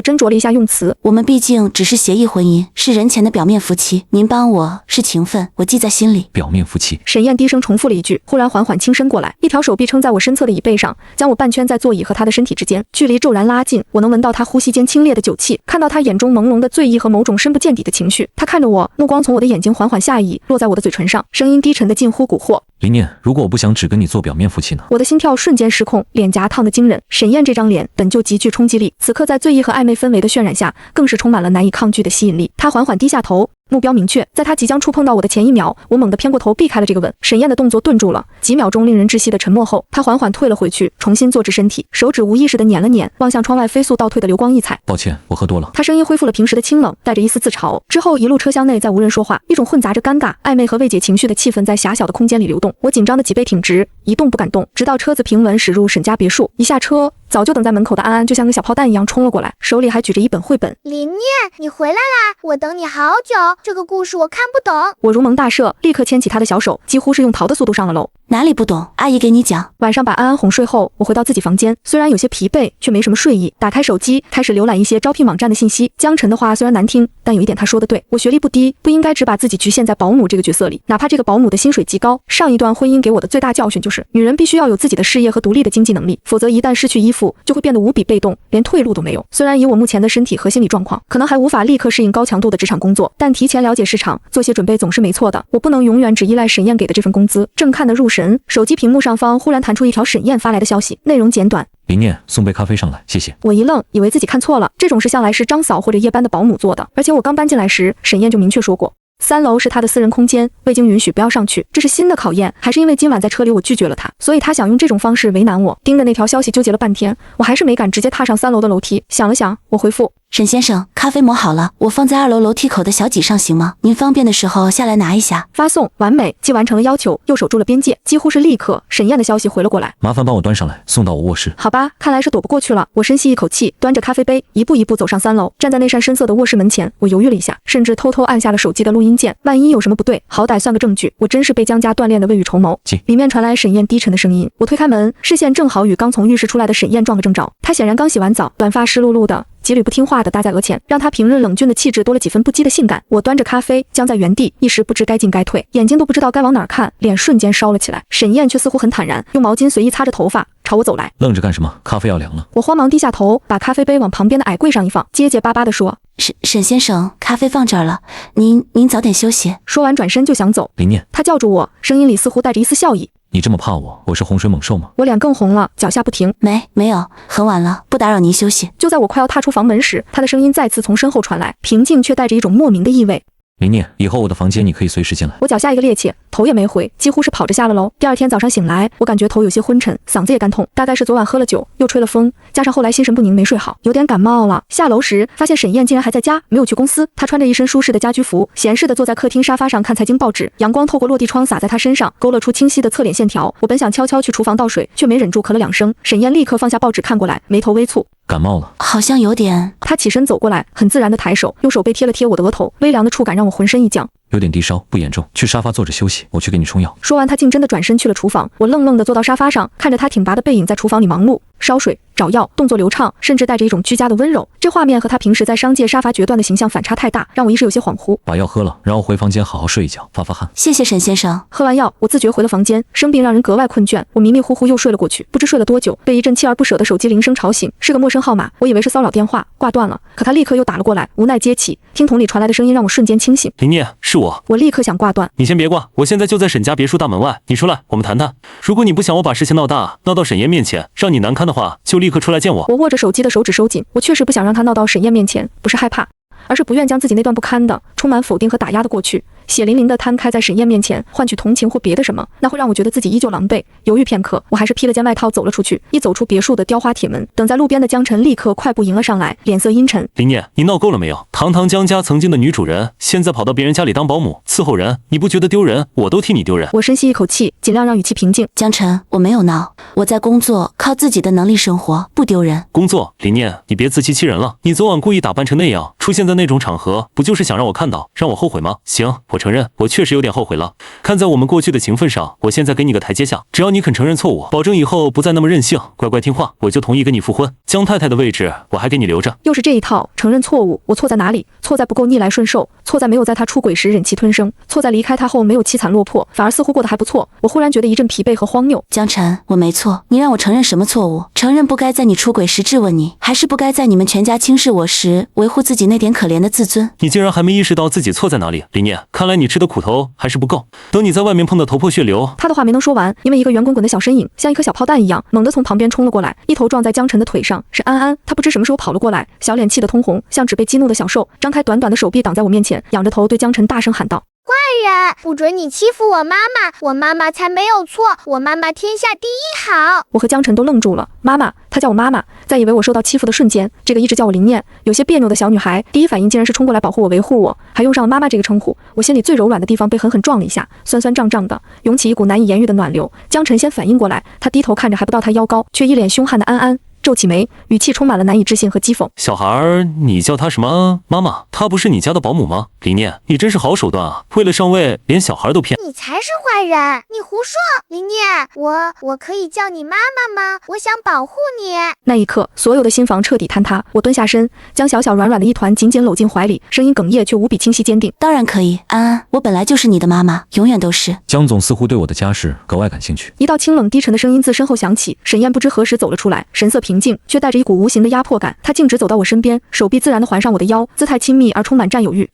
斟酌了一下用词，我们毕竟只是协议婚姻，是人前的表面夫妻。您帮我是情分，我记在心里。表面夫妻。沈燕低声重复了一句，忽然缓缓倾身过来，一条手臂撑在我身侧的椅背上，将我半圈在座椅和他的身体之间，距离骤然拉近。我能闻到他呼吸间清冽的酒气，看到他眼中朦胧的醉意和某种深不见底的情绪。他看着我，目光从我的眼睛缓缓下移，落在我的嘴唇上，声音低沉的近乎蛊惑。林念，如果我不想只跟你做表面夫妻呢？我的心跳瞬间失控，脸颊烫得惊人。沈燕这张脸本就极具冲击力，此刻在醉意和暧昧氛围的渲染下，更是充满了难以抗拒的吸引力。她缓缓低下头，目标明确，在她即将触碰到我的前一秒，我猛地偏过头避开了这个吻。沈燕的动作顿住了，几秒钟令人窒息的沉默后，她缓缓退了回去，重新坐直身体，手指无意识地捻了捻，望向窗外飞速倒退的流光溢彩。抱歉，我喝多了。她声音恢复了平时的清冷，带着一丝自嘲。之后一路车厢内再无人说话，一种混杂着尴尬、暧昧和未解情绪的气氛在狭小的空间里流动。我紧张的脊背挺直，一动不敢动，直到车子平稳驶入沈家别墅。一下车，早就等在门口的安安就像个小炮弹一样冲了过来，手里还举着一本绘本。林念，你回来啦！我等你好久，这个故事我看不懂。我如蒙大赦，立刻牵起他的小手，几乎是用逃的速度上了楼。哪里不懂？阿姨给你讲。晚上把安安哄睡后，我回到自己房间，虽然有些疲惫，却没什么睡意。打开手机，开始浏览一些招聘网站的信息。江晨的话虽然难听，但有一点他说的对，我学历不低，不应该只把自己局限在保姆这个角色里，哪怕这个保姆的薪水极高。上一段婚姻给我的最大教训就是，女人必须要有自己的事业和独立的经济能力，否则一旦失去依附，就会变得无比被动，连退路都没有。虽然以我目前的身体和心理状况，可能还无法立刻适应高强度的职场工作，但提前了解市场，做些准备总是没错的。我不能永远只依赖沈燕给的这份工资。正看得入神，手机屏幕上方忽然弹出一条沈燕发来的消息，内容简短。林念，送杯咖啡上来，谢谢。我一愣，以为自己看错了，这种事向来是张嫂或者夜班的保姆做的，而且我刚搬进来时，沈燕就明确说过，3楼是他的私人空间，未经允许不要上去。这是新的考验，还是因为今晚在车里我拒绝了他，所以他想用这种方式为难我？盯着那条消息纠结了半天，我还是没敢直接踏上3楼的楼梯。想了想，我回复：沈先生，咖啡磨好了，我放在2楼楼梯口的小几上行吗？您方便的时候下来拿一下。发送完美，既完成了要求，又守住了边界。几乎是立刻，沈燕的消息回了过来：麻烦帮我端上来，送到我卧室。好吧，看来是躲不过去了。我深吸一口气，端着咖啡杯，一步一步走上3楼。站在那扇深色的卧室门前，我犹豫了一下，甚至偷偷按下了手机的录音键。万一有什么不对，好歹算个证据。我真是被江家锻炼的未雨绸缪。里面传来沈燕低沉的声音。我推开门，视线正好与刚从浴室出来的沈燕撞个正着。她显然刚洗完澡，短发湿漉漉的，几缕不听话的搭在额前，让她平日冷峻的气质多了几分不羁的性感。我端着咖啡僵在原地，一时不知该进该退，眼睛都不知道该往哪儿看，脸瞬间烧了起来。沈燕却似乎很坦然，用毛巾随意擦着头发，朝我走来。愣着干什么？咖啡要凉了。我慌忙低下头，把咖啡杯往旁边的矮柜上一放，结结巴巴地说：沈先生，咖啡放这儿了，您早点休息。说完转身就想走。林念，他叫住我，声音里似乎带着一丝笑意。你这么怕我，我是洪水猛兽吗？我脸更红了，脚下不停。没有，很晚了，不打扰您休息。就在我快要踏出房门时，他的声音再次从身后传来，平静却带着一种莫名的意味。林念，以后我的房间你可以随时进来。我脚下一个趔趄，头也没回，几乎是跑着下了楼。第二天早上醒来，我感觉头有些昏沉，嗓子也干痛，大概是昨晚喝了酒，又吹了风，加上后来心神不宁没睡好，有点感冒了。下楼时发现沈燕竟然还在家，没有去公司。她穿着一身舒适的家居服，闲适地坐在客厅沙发上看财经报纸，阳光透过落地窗洒在她身上，勾勒出清晰的侧脸线条。我本想悄悄去厨房倒水，却没忍住咳了2声。沈燕立刻放下报纸看过来，眉头微蹙。感冒了，好像有点。他起身走过来，很自然的抬手，用手背贴了贴我的额头，微凉的触感让我浑身一僵。有点低烧，不严重，去沙发坐着休息，我去给你冲药。说完，他竟真的转身去了厨房。我愣愣地坐到沙发上，看着他挺拔的背影在厨房里忙碌，烧水、找药，动作流畅，甚至带着一种居家的温柔。这画面和他平时在商界杀伐决断的形象反差太大，让我一时有些恍惚。把药喝了，然后回房间好好睡一觉，发发汗。谢谢沈先生。喝完药，我自觉回了房间。生病让人格外困倦，我迷迷糊糊又睡了过去。不知睡了多久，被一阵锲而不舍的手机铃声吵醒，是个陌生号码，我以为是骚扰电话，挂断了。可他立刻又打了过来，无奈接起，听筒里传来的声音让我瞬间清醒。林念，是我。我立刻想挂断。你先别挂，我现在就在沈家别墅大门外，你出来，我们谈谈。如果你不想我把事情闹大，闹到沈燕面前，让你难堪的话，就立刻出来见我。我握着手机的手指收紧，我确实不想让他闹到沈燕面前，不是害怕，而是不愿将自己那段不堪的、充满否定和打压的过去血淋淋地摊开在沈燕面前，换取同情或别的什么，那会让我觉得自己依旧狼狈。犹豫片刻，我还是披了件外套走了出去。一走出别墅的雕花铁门，等在路边的江晨立刻快步迎了上来，脸色阴沉。林念，你闹够了没有？堂堂江家曾经的女主人，现在跑到别人家里当保姆伺候人，你不觉得丢人？我都替你丢人。我深吸一口气，尽量让语气平静。江晨，我没有闹，我在工作，靠自己的能力生活，不丢人。工作，林念，你别自欺欺人了。你昨晚故意打扮成那样，出现在那种场合，不就是想让我看到，让我后悔吗？行，我承认，我确实有点后悔了。看在我们过去的情分上，我现在给你个台阶下，只要你肯承认错误，保证以后不再那么任性，乖乖听话，我就同意跟你复婚。江太太的位置我还给你留着。又是这一套，承认错误，我错在哪里？错在不够逆来顺受，错在没有在他出轨时忍气吞声，错在离开他后没有凄惨落魄，反而似乎过得还不错。我忽然觉得一阵疲惫和荒谬。江晨，我没错，你让我承认什么错误？承认不该在你出轨时质问你，还是不该在你们全家轻视我时维护自己那点可怜的自尊？你竟然还没意识到自己错在哪里，林念，看来你吃的苦头还是不够。等你在外面碰得头破血流。他的话没能说完，因为一个圆滚滚的小身影像一颗小炮弹一样猛地从旁边冲了过来，一头撞在江晨的腿上。是安安，他不知什么时候跑了过来，小脸气得通红，像只被激怒的小兽，张开短短的手臂挡在我面前，仰着头对江晨大声喊道：坏人，不准你欺负我妈妈，我妈妈才没有错，我妈妈天下第一好。我和江晨都愣住了。妈妈，他叫我妈妈，在以为我受到欺负的瞬间，这个一直叫我林念有些别扭的小女孩第一反应竟然是冲过来保护我维护我，还用上了妈妈这个称呼。我心里最柔软的地方被狠狠撞了一下，酸酸胀胀的涌起一股难以言喻的暖流。江晨先反应过来，他低头看着还不到他腰高却一脸凶悍的安安，皱起眉，语气充满了难以置信和讥讽。小孩，你叫她什么妈妈？她不是你家的保姆吗？林念，你真是好手段啊，为了上位连小孩都骗。你才是坏人，你胡说。林念，我可以叫你妈妈吗？我想保护你。那一刻，所有的心防彻底坍塌。我蹲下身，将小小软软的一团紧紧搂进怀里，声音哽咽却无比清晰坚定。当然可以，安安，我本来就是你的妈妈，永远都是。江总似乎对我的家事格外感兴趣。一道清冷低沉的声音自身后响起，沈燕不知何时走了出来，神色平静，却带着一股无形的压迫感。她径直走到我身边，手臂自然地环上我的腰，姿态亲密而充满占有欲。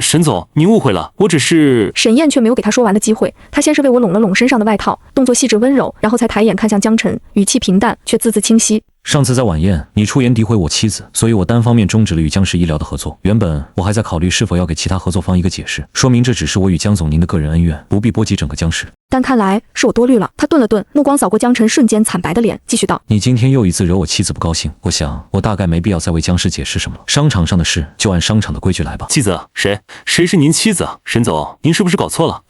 沈总，您误会了，我只是……沈燕却没有给他说完的机会，她先是为我拢了拢身上的外套，动作细致温柔，然后才抬眼看向江晨，语气平淡却字字清晰。上次在晚宴，你出言诋毁我妻子，所以我单方面终止了与江氏医疗的合作。原本我还在考虑是否要给其他合作方一个解释，说明这只是我与江总您的个人恩怨，不必波及整个江氏。但看来是我多虑了。他顿了顿，目光扫过江晨瞬间惨白的脸，继续道：你今天又一次惹我妻子不高兴，我想我大概没必要再为江氏解释什么了。商场上的事就按商场的规矩来吧。妻子？谁是您妻子？沈总，您是不是搞错了？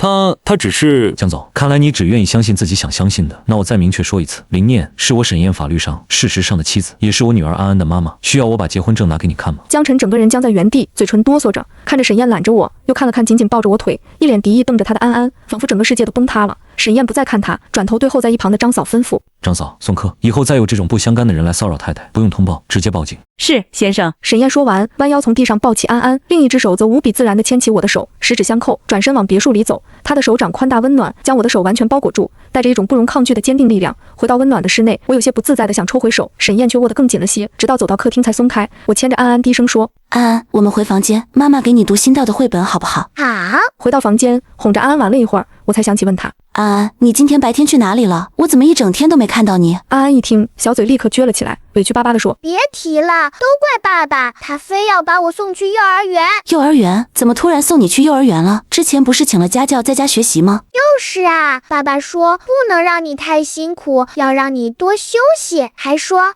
他只是……江总，看来你只愿意相信自己想相信的。那我再明确说一次，林念是我沈燕法律上事实上的妻子，也是我女儿安安的妈妈。需要我把结婚证拿给你看吗？江晨整个人僵在原地，嘴唇哆嗦着，看着沈燕揽着我，又看了看紧紧抱着我腿，一脸敌意瞪着他的安安，仿佛整个世界都崩塌了。沈燕不再看他，转头对候在一旁的张嫂吩咐：张嫂，送客，以后再有这种不相干的人来骚扰太太，不用通报，直接报警。是，先生。沈燕说完，弯腰从地上抱起安安，另一只手则无比自然地牵起我的手，十指相扣，转身往别墅里走。他的手掌宽大温暖，将我的手完全包裹住，带着一种不容抗拒的坚定力量。回到温暖的室内，我有些不自在地想抽回手，沈燕却握得更紧了些，直到走到客厅才松开。我牵着安安低声说：安安，我们回房间，妈妈给你读新到的绘本好不好？好。回到房间，哄着安安玩了一会儿，我才想起问他：安安，你今天白天去哪里了？我怎么一整天都没看到你？安安一听，小嘴立刻撅了起来，委屈巴巴地说：别提了，都怪爸爸，他非要把我送去幼儿园。幼儿园？怎么突然送你去幼儿园了？之前不是请了家教在家学习吗？就是啊，爸爸说不能让你太辛苦，要让你多休息，还说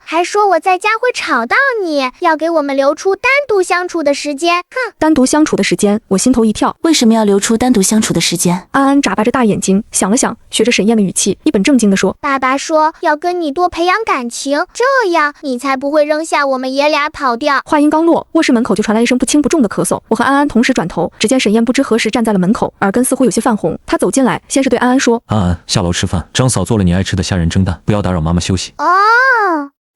我在家会吵到你，要给我们留出单独相处的时间。哼，单独相处的时间，我心头一跳。为什么要留出单独相处的时间？安安眨巴着大眼睛，想了想，学着沈燕的语气，一本正经地说：爸爸说要跟你多培养感情，这样了，你才不会扔下我们爷俩跑掉。话音刚落，卧室门口就传来一声不轻不重的咳嗽。我和安安同时转头，只见沈燕不知何时站在了门口，耳根似乎有些泛红。她走进来，先是对安安说：“安安，下楼吃饭，张嫂做了你爱吃的虾仁蒸蛋，不要打扰妈妈休息。”哦。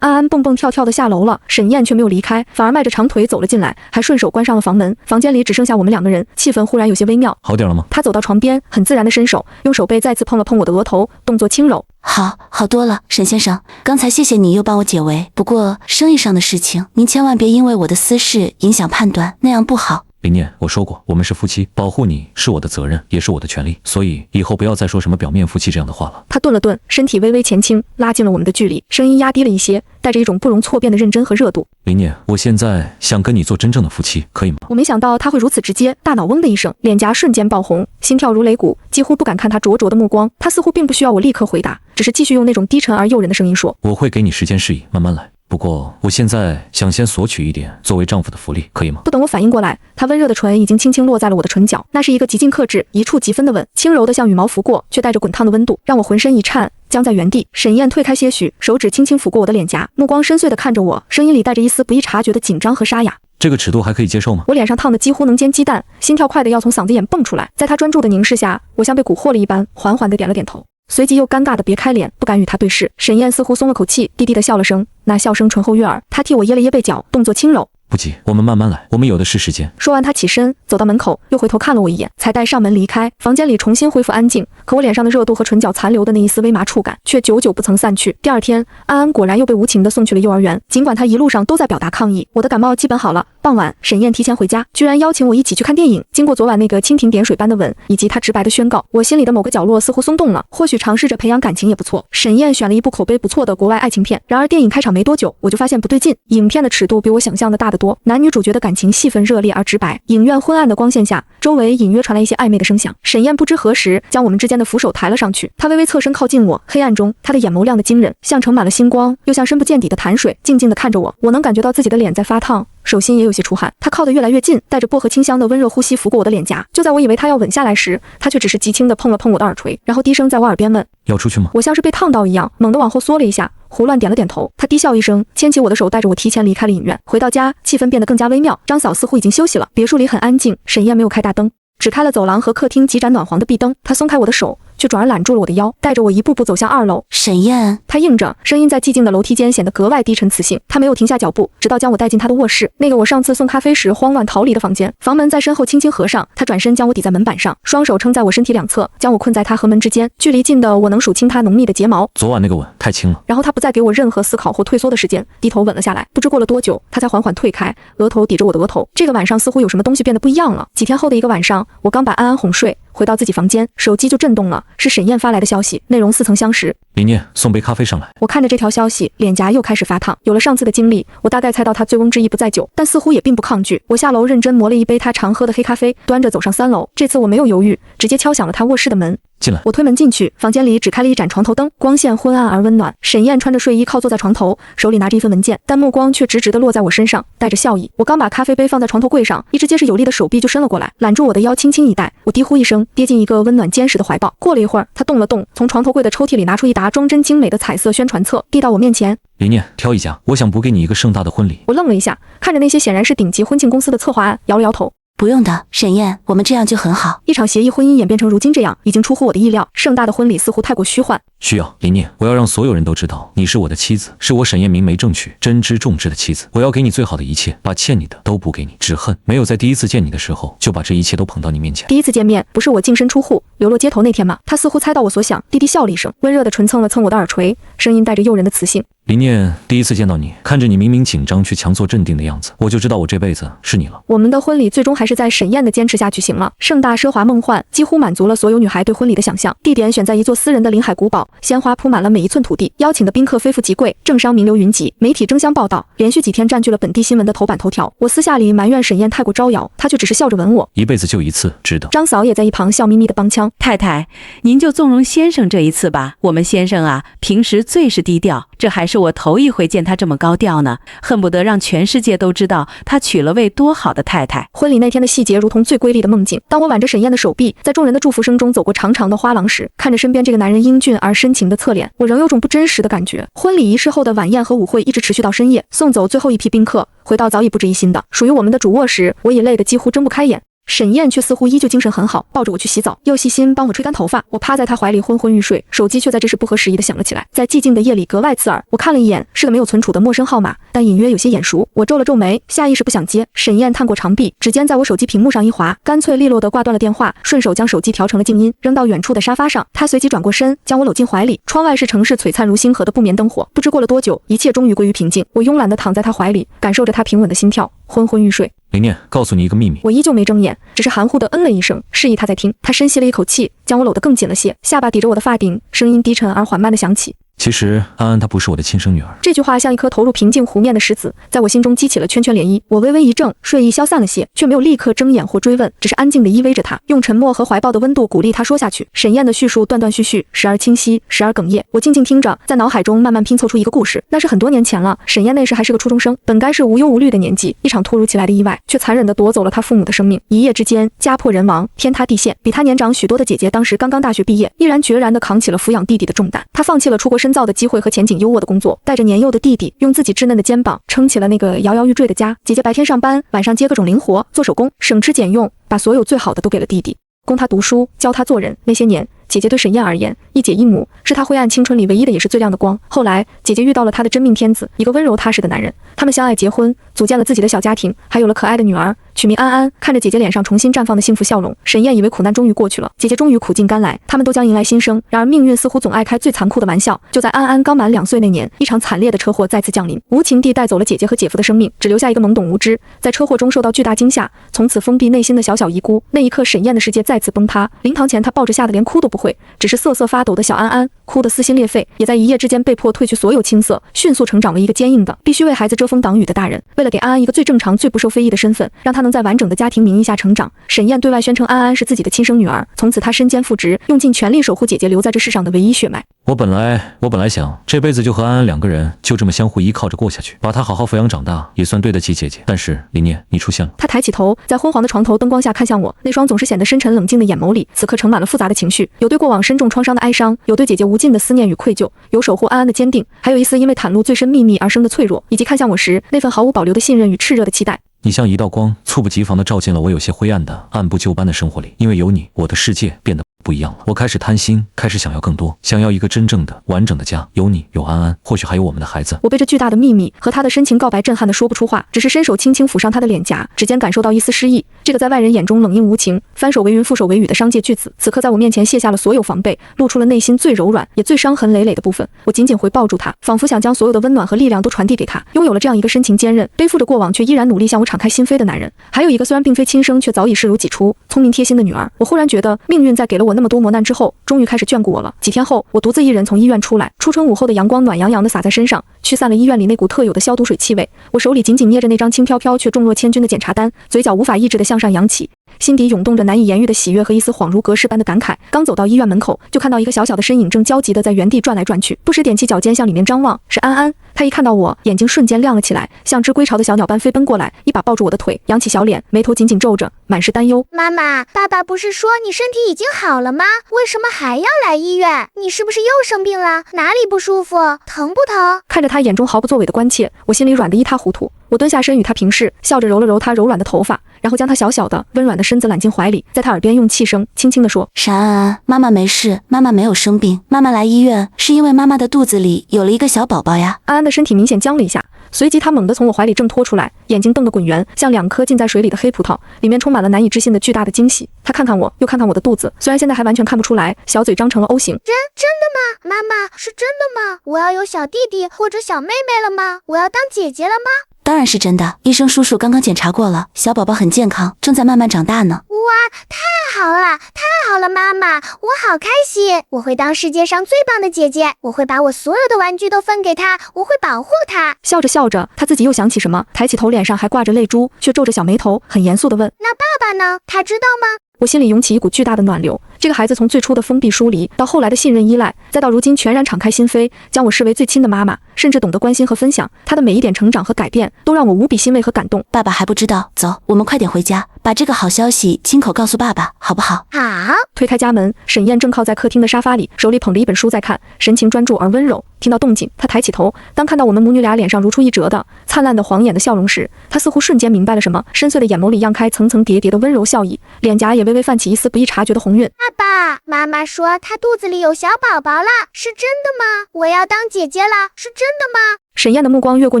安安蹦蹦跳跳的下楼了，沈燕却没有离开，反而迈着长腿走了进来，还顺手关上了房门。房间里只剩下我们2个人，气氛忽然有些微妙。好点了吗？她走到床边，很自然的伸手，用手背再次碰了碰我的额头，动作轻柔。好多了，沈先生，刚才谢谢你又帮我解围，不过生意上的事情，您千万别因为我的私事影响判断，那样不好。林念，我说过，我们是夫妻，保护你是我的责任，也是我的权利，所以以后不要再说什么表面夫妻这样的话了。他顿了顿，身体微微前倾，拉近了我们的距离，声音压低了一些，带着一种不容错辨的认真和热度。林念，我现在想跟你做真正的夫妻，可以吗？我没想到他会如此直接，大脑嗡的一声，脸颊瞬间爆红，心跳如擂鼓，几乎不敢看他灼灼的目光。他似乎并不需要我立刻回答，只是继续用那种低沉而诱人的声音说：“我会给你时间适应，慢慢来。不过我现在想先索取一点作为丈夫的福利，可以吗？”不等我反应过来，他温热的唇已经轻轻落在了我的唇角，那是一个极尽克制、一触即分的吻，轻柔的像羽毛拂过，却带着滚烫的温度，让我浑身一颤，僵在原地。沈燕退开些许，手指轻轻抚过我的脸颊，目光深邃地看着我，声音里带着一丝不易察觉的紧张和沙哑。这个尺度还可以接受吗？我脸上烫得几乎能煎鸡蛋，心跳快得要从嗓子眼蹦出来。在他专注的凝视下，我像被蛊惑了一般，缓缓地点了点头，随即又尴尬地别开脸，不敢与他对视。沈燕似乎松了口气，低低地笑了声，那笑声醇厚悦耳。她替我掖了掖被角，动作轻柔。不急，我们慢慢来，我们有的是时间。说完，他起身走到门口，又回头看了我一眼，才带上门离开。房间里重新恢复安静，可我脸上的热度和唇角残留的那一丝微麻触感，却久久不曾散去。第二天，安安果然又被无情地送去了幼儿园。尽管他一路上都在表达抗议，我的感冒基本好了。傍晚，沈燕提前回家，居然邀请我一起去看电影。经过昨晚那个蜻蜓点水般的吻，以及他直白的宣告，我心里的某个角落似乎松动了。或许尝试着培养感情也不错。沈燕选了一部口碑不错的国外爱情片，然而电影开场没多久，我就发现不对劲。影片的尺度比我想象的大得多，男女主角的感情戏份热烈而直白。影院昏暗的光线下，周围隐约传来一些暧昧的声响。沈燕不知何时将我们之间的扶手抬了上去，她微微侧身靠近我，黑暗中她的眼眸亮得惊人，像盛满了星光，又像深不见底的潭水，静静地看着我。我能感觉到自己的脸在发烫，手心也有些出汗。他靠得越来越近，带着薄荷清香的温热呼吸拂过我的脸颊。就在我以为他要吻下来时，他却只是极轻地碰了碰我的耳垂，然后低声在我耳边问：“要出去吗？”我像是被烫到一样，猛地往后缩了一下，胡乱点了点头。他低笑一声，牵起我的手，带着我提前离开了影院。回到家，气氛变得更加微妙。张嫂似乎已经休息了，别墅里很安静。沈燕没有开大灯，只开了走廊和客厅几盏暖黄的壁灯。她松开我的手，却转而揽住了我的腰，带着我一步步走向2楼。沈燕，她应着，声音在寂静的楼梯间显得格外低沉磁性。她没有停下脚步，直到将我带进她的卧室，那个我上次送咖啡时慌乱逃离的房间。房门在身后轻轻合上，她转身将我抵在门板上，双手撑在我身体两侧，将我困在她和门之间。距离近的我能数清她浓密的睫毛。昨晚那个吻太轻了。然后她不再给我任何思考或退缩的时间，低头吻了下来。不知过了多久，她才缓缓退开，额头抵着我的额头。这个晚上似乎有什么东西变得不一样了。几天后的一个晚上，我刚把安安哄睡，回到自己房间，手机就震动了，是沈燕发来的消息，内容似曾相识。林念，送杯咖啡上来。我看着这条消息，脸颊又开始发烫。有了上次的经历，我大概猜到他醉翁之意不在酒，但似乎也并不抗拒。我下楼认真磨了一杯他常喝的黑咖啡，端着走上3楼。这次我没有犹豫，直接敲响了他卧室的门。进来。我推门进去，房间里只开了一盏床头灯，光线昏暗而温暖。沈燕穿着睡衣靠坐在床头，手里拿着一份文件，但目光却直直地落在我身上，带着笑意。我刚把咖啡杯放在床头柜上，一只结实有力的手臂就伸了过来，揽住我的腰，轻轻一带。我低呼一声，跌进一个温暖坚实的怀抱。过了一会儿，他动了动，从床头柜的抽屉里拿出一沓装帧精美的彩色宣传册，递到我面前。林念，挑一家，我想补给你一个盛大的婚礼。我愣了一下，看着那些显然是顶级婚庆公司的策划案，摇了摇头。不用的，沈燕，我们这样就很好。一场协议婚姻演变成如今这样，已经出乎我的意料。盛大的婚礼似乎太过虚幻。需要，林念，我要让所有人都知道你是我的妻子，是我沈燕明媒正娶、真知重之的妻子。我要给你最好的一切，把欠你的都补给你，只恨没有在第一次见你的时候就把这一切都捧到你面前。第一次见面不是我净身出户流落街头那天吗？他似乎猜到我所想，低低笑了一声，温热的唇蹭了蹭我的耳垂，声音带着诱人的磁性。林念，第一次见到你，看着你明明紧张却强作镇定的样子，我就知道我这辈子是你了。我们的婚礼最终还是在沈燕的坚持下举行了，盛大奢华梦幻，几乎满足了所有女孩对婚礼的想象。地点选在一座私人的临海古堡，鲜花铺满了每一寸土地，邀请的宾客非富即贵，政商名流云集，媒体争相报道，连续几天占据了本地新闻的头版头条。我私下里埋怨沈燕太过招摇，她却只是笑着吻我，一辈子就一次，值得。张嫂也在一旁笑眯眯的帮腔，太太，您就纵容先生这一次吧，我们先生啊，平时最是低调，这还是是我头一回见他这么高调呢，恨不得让全世界都知道他娶了位多好的太太。婚礼那天的细节如同最瑰丽的梦境。当我挽着沈燕的手臂，在众人的祝福声中走过长长的花廊时，看着身边这个男人英俊而深情的侧脸，我仍有种不真实的感觉。婚礼仪式后的晚宴和舞会一直持续到深夜，送走最后一批宾客，回到早已不值一欣的属于我们的主卧时，我已累得几乎睁不开眼。沈燕却似乎依旧精神很好，抱着我去洗澡，又细心帮我吹干头发。我趴在她怀里昏昏欲睡，手机却在这时不合时宜地响了起来，在寂静的夜里格外刺耳。我看了一眼，是个没有存储的陌生号码，但隐约有些眼熟。我皱了皱眉，下意识不想接。沈燕探过长臂，指尖在我手机屏幕上一滑，干脆利落地挂断了电话，顺手将手机调成了静音，扔到远处的沙发上。她随即转过身，将我搂进怀里。窗外是城市璀璨如星河的不眠灯火。不知过了多久，一切终于归于平静。我慵懒地躺在她怀里，感受着她平稳的心跳，昏昏欲睡。林念，告诉你一个秘密。我依旧没睁眼，只是含糊地嗯了一声，示意他在听。他深吸了一口气，将我搂得更紧了些，下巴抵着我的发顶，声音低沉而缓慢地响起。其实安安她不是我的亲生女儿。这句话像一颗投入平静湖面的石子，在我心中激起了圈圈涟漪。我微微一怔，睡意消散了些，却没有立刻睁眼或追问，只是安静地依偎着他，用沉默和怀抱的温度鼓励他说下去。沈燕的叙述断断续续，时而清晰，时而哽咽。我静静听着，在脑海中慢慢拼凑出一个故事。那是很多年前了，沈燕那时还是个初中生，本该是无忧无虑的年纪，一场突如其来的意外，却残忍地夺走了他父母的生命。一夜之间，家破人亡，天塌地陷。比他年长许多的姐姐，当时刚刚大学毕业，毅然决然地扛起了抚养弟弟的重担。她放弃了出国深造的机会和前景优渥的工作，带着年幼的弟弟，用自己稚嫩的肩膀撑起了那个摇摇欲坠的家。姐姐白天上班，晚上接各种零活，做手工，省吃俭用，把所有最好的都给了弟弟，供他读书，教他做人。那些年，姐姐对沈燕而言，一姐一母是她灰暗青春里唯一的也是最亮的光。后来，姐姐遇到了她的真命天子，一个温柔踏实的男人。他们相爱结婚，组建了自己的小家庭，还有了可爱的女儿，取名安安。看着姐姐脸上重新绽放的幸福笑容，沈燕以为苦难终于过去了，姐姐终于苦尽甘来，他们都将迎来新生。然而命运似乎总爱开最残酷的玩笑。就在安安刚满2岁那年，一场惨烈的车祸再次降临，无情地带走了姐姐和姐夫的生命，只留下一个懵懂无知，在车祸中受到巨大惊吓，从此封闭内心的小小遗孤。那一刻，沈燕的世界再次崩塌。灵堂前，她抱着吓得连哭都不会，只是瑟瑟发抖的小安安，哭得撕心裂肺，也在一夜之间被迫褪去所有青涩，迅速成长为一个坚硬的，必须为孩子遮风挡雨的大人。为了给安安一个最正常、最不受非议的身份，让她能在完整的家庭名义下成长，沈燕对外宣称安安是自己的亲生女儿。从此，她身兼父职，用尽全力守护姐姐留在这世上的唯一血脉。我本来想这辈子就和安安2个人就这么相互依靠着过下去，把她好好抚养长大，也算对得起姐姐。但是林念，你出现了。她抬起头，在昏黄的床头灯光下看向我，那双总是显得深沉冷静的眼眸里，此刻盛满了复杂的情绪，有对过往深重创伤的哀伤，有对姐姐无尽的思念与愧疚，有守护安安的坚定，还有一丝因为袒露最深秘密而生的脆弱，以及看向我时那份毫无保留的信任与炽热的期待。你像一道光，猝不及防地照进了我有些灰暗的按部就班的生活里。因为有你，我的世界变得不一样了。我开始贪心，开始想要更多，想要一个真正的完整的家。有你，有安安，或许还有我们的孩子。我被这巨大的秘密和他的深情告白震撼得说不出话，只是伸手轻轻抚上他的脸颊，指尖感受到一丝诗意。这个在外人眼中冷硬无情、翻手为云覆手为雨的商界巨子，此刻在我面前卸下了所有防备，露出了内心最柔软也最伤痕累累的部分。我紧紧回抱住他，仿佛想将所有的温暖和力量都传递给他。拥有了这样一个深情坚韧、背负着过往却依然努力向我敞开心扉的男人，还有一个虽然并非亲生却早已视如己出、聪明贴心的女儿。我忽然觉得命运在给了我那么多磨难之后，终于开始眷顾我了。几天后，我独自一人从医院出来，初春午后的阳光暖洋洋地洒在身上，驱散了医院里那股特有的消毒水气味。我手里紧紧捏着那张轻飘飘却重若千钧的检查单，嘴角无法抑制地向上扬起，心底涌动着难以言喻的喜悦和一丝恍如隔世般的感慨。刚走到医院门口，就看到一个小小的身影正焦急地在原地转来转去，不时踮起脚尖向里面张望，是安安。他一看到我，眼睛瞬间亮了起来，像只归巢的小鸟般飞奔过来，一把抱住我的腿，扬起小脸，眉头紧紧皱着，满是担忧。妈妈，爸爸不是说你身体已经好了吗？为什么还要来医院？你是不是又生病了？哪里不舒服？疼不疼？看着他眼中毫不作为的关切，我心里软得一塌糊涂。我蹲下身与他平视，笑着揉了揉他柔软的头发，然后将他小小的温软的身子揽进怀里，在他耳边用气声轻轻地说：傻安安，妈妈没事，妈妈没有生病，妈妈来医院是因为妈妈的肚子里有了一个小宝宝呀。安安的身体明显僵了一下，随即他猛地从我怀里挣脱出来，眼睛瞪得滚圆，像2颗浸在水里的黑葡萄，里面充满了难以置信的巨大的惊喜。他看看我，又看看我的肚子，虽然现在还完全看不出来，小嘴张成了 O 型。真的吗？妈妈，是真的吗？我要有小弟弟或者小妹妹了吗？我要当姐姐了吗？当然是真的，医生叔叔刚刚检查过了，小宝宝很健康，正在慢慢长大呢。哇，太好了，太好了，妈妈，我好开心！我会当世界上最棒的姐姐，我会把我所有的玩具都分给她，我会保护她。笑着笑着，他自己又想起什么，抬起头，脸上还挂着泪珠，却皱着小眉头，很严肃地问：那爸爸呢？他知道吗？我心里涌起一股巨大的暖流，这个孩子从最初的封闭疏离，到后来的信任依赖，再到如今全然敞开心扉，将我视为最亲的妈妈，甚至懂得关心和分享，她的每一点成长和改变，都让我无比欣慰和感动。爸爸还不知道，走，我们快点回家，把这个好消息亲口告诉爸爸，好不好？好。推开家门，沈燕正靠在客厅的沙发里，手里捧着一本书在看，神情专注而温柔。听到动静，她抬起头，当看到我们母女俩脸上如出一辙的灿烂的晃眼的笑容时，她似乎瞬间明白了什么，深邃的眼眸里漾开层层叠叠的温柔笑意，脸颊也微微泛起一丝不易察觉的红晕。爸爸妈妈说她肚子里有小宝宝了，是真的吗？我要当姐姐了，是真的吗？沈燕的目光越过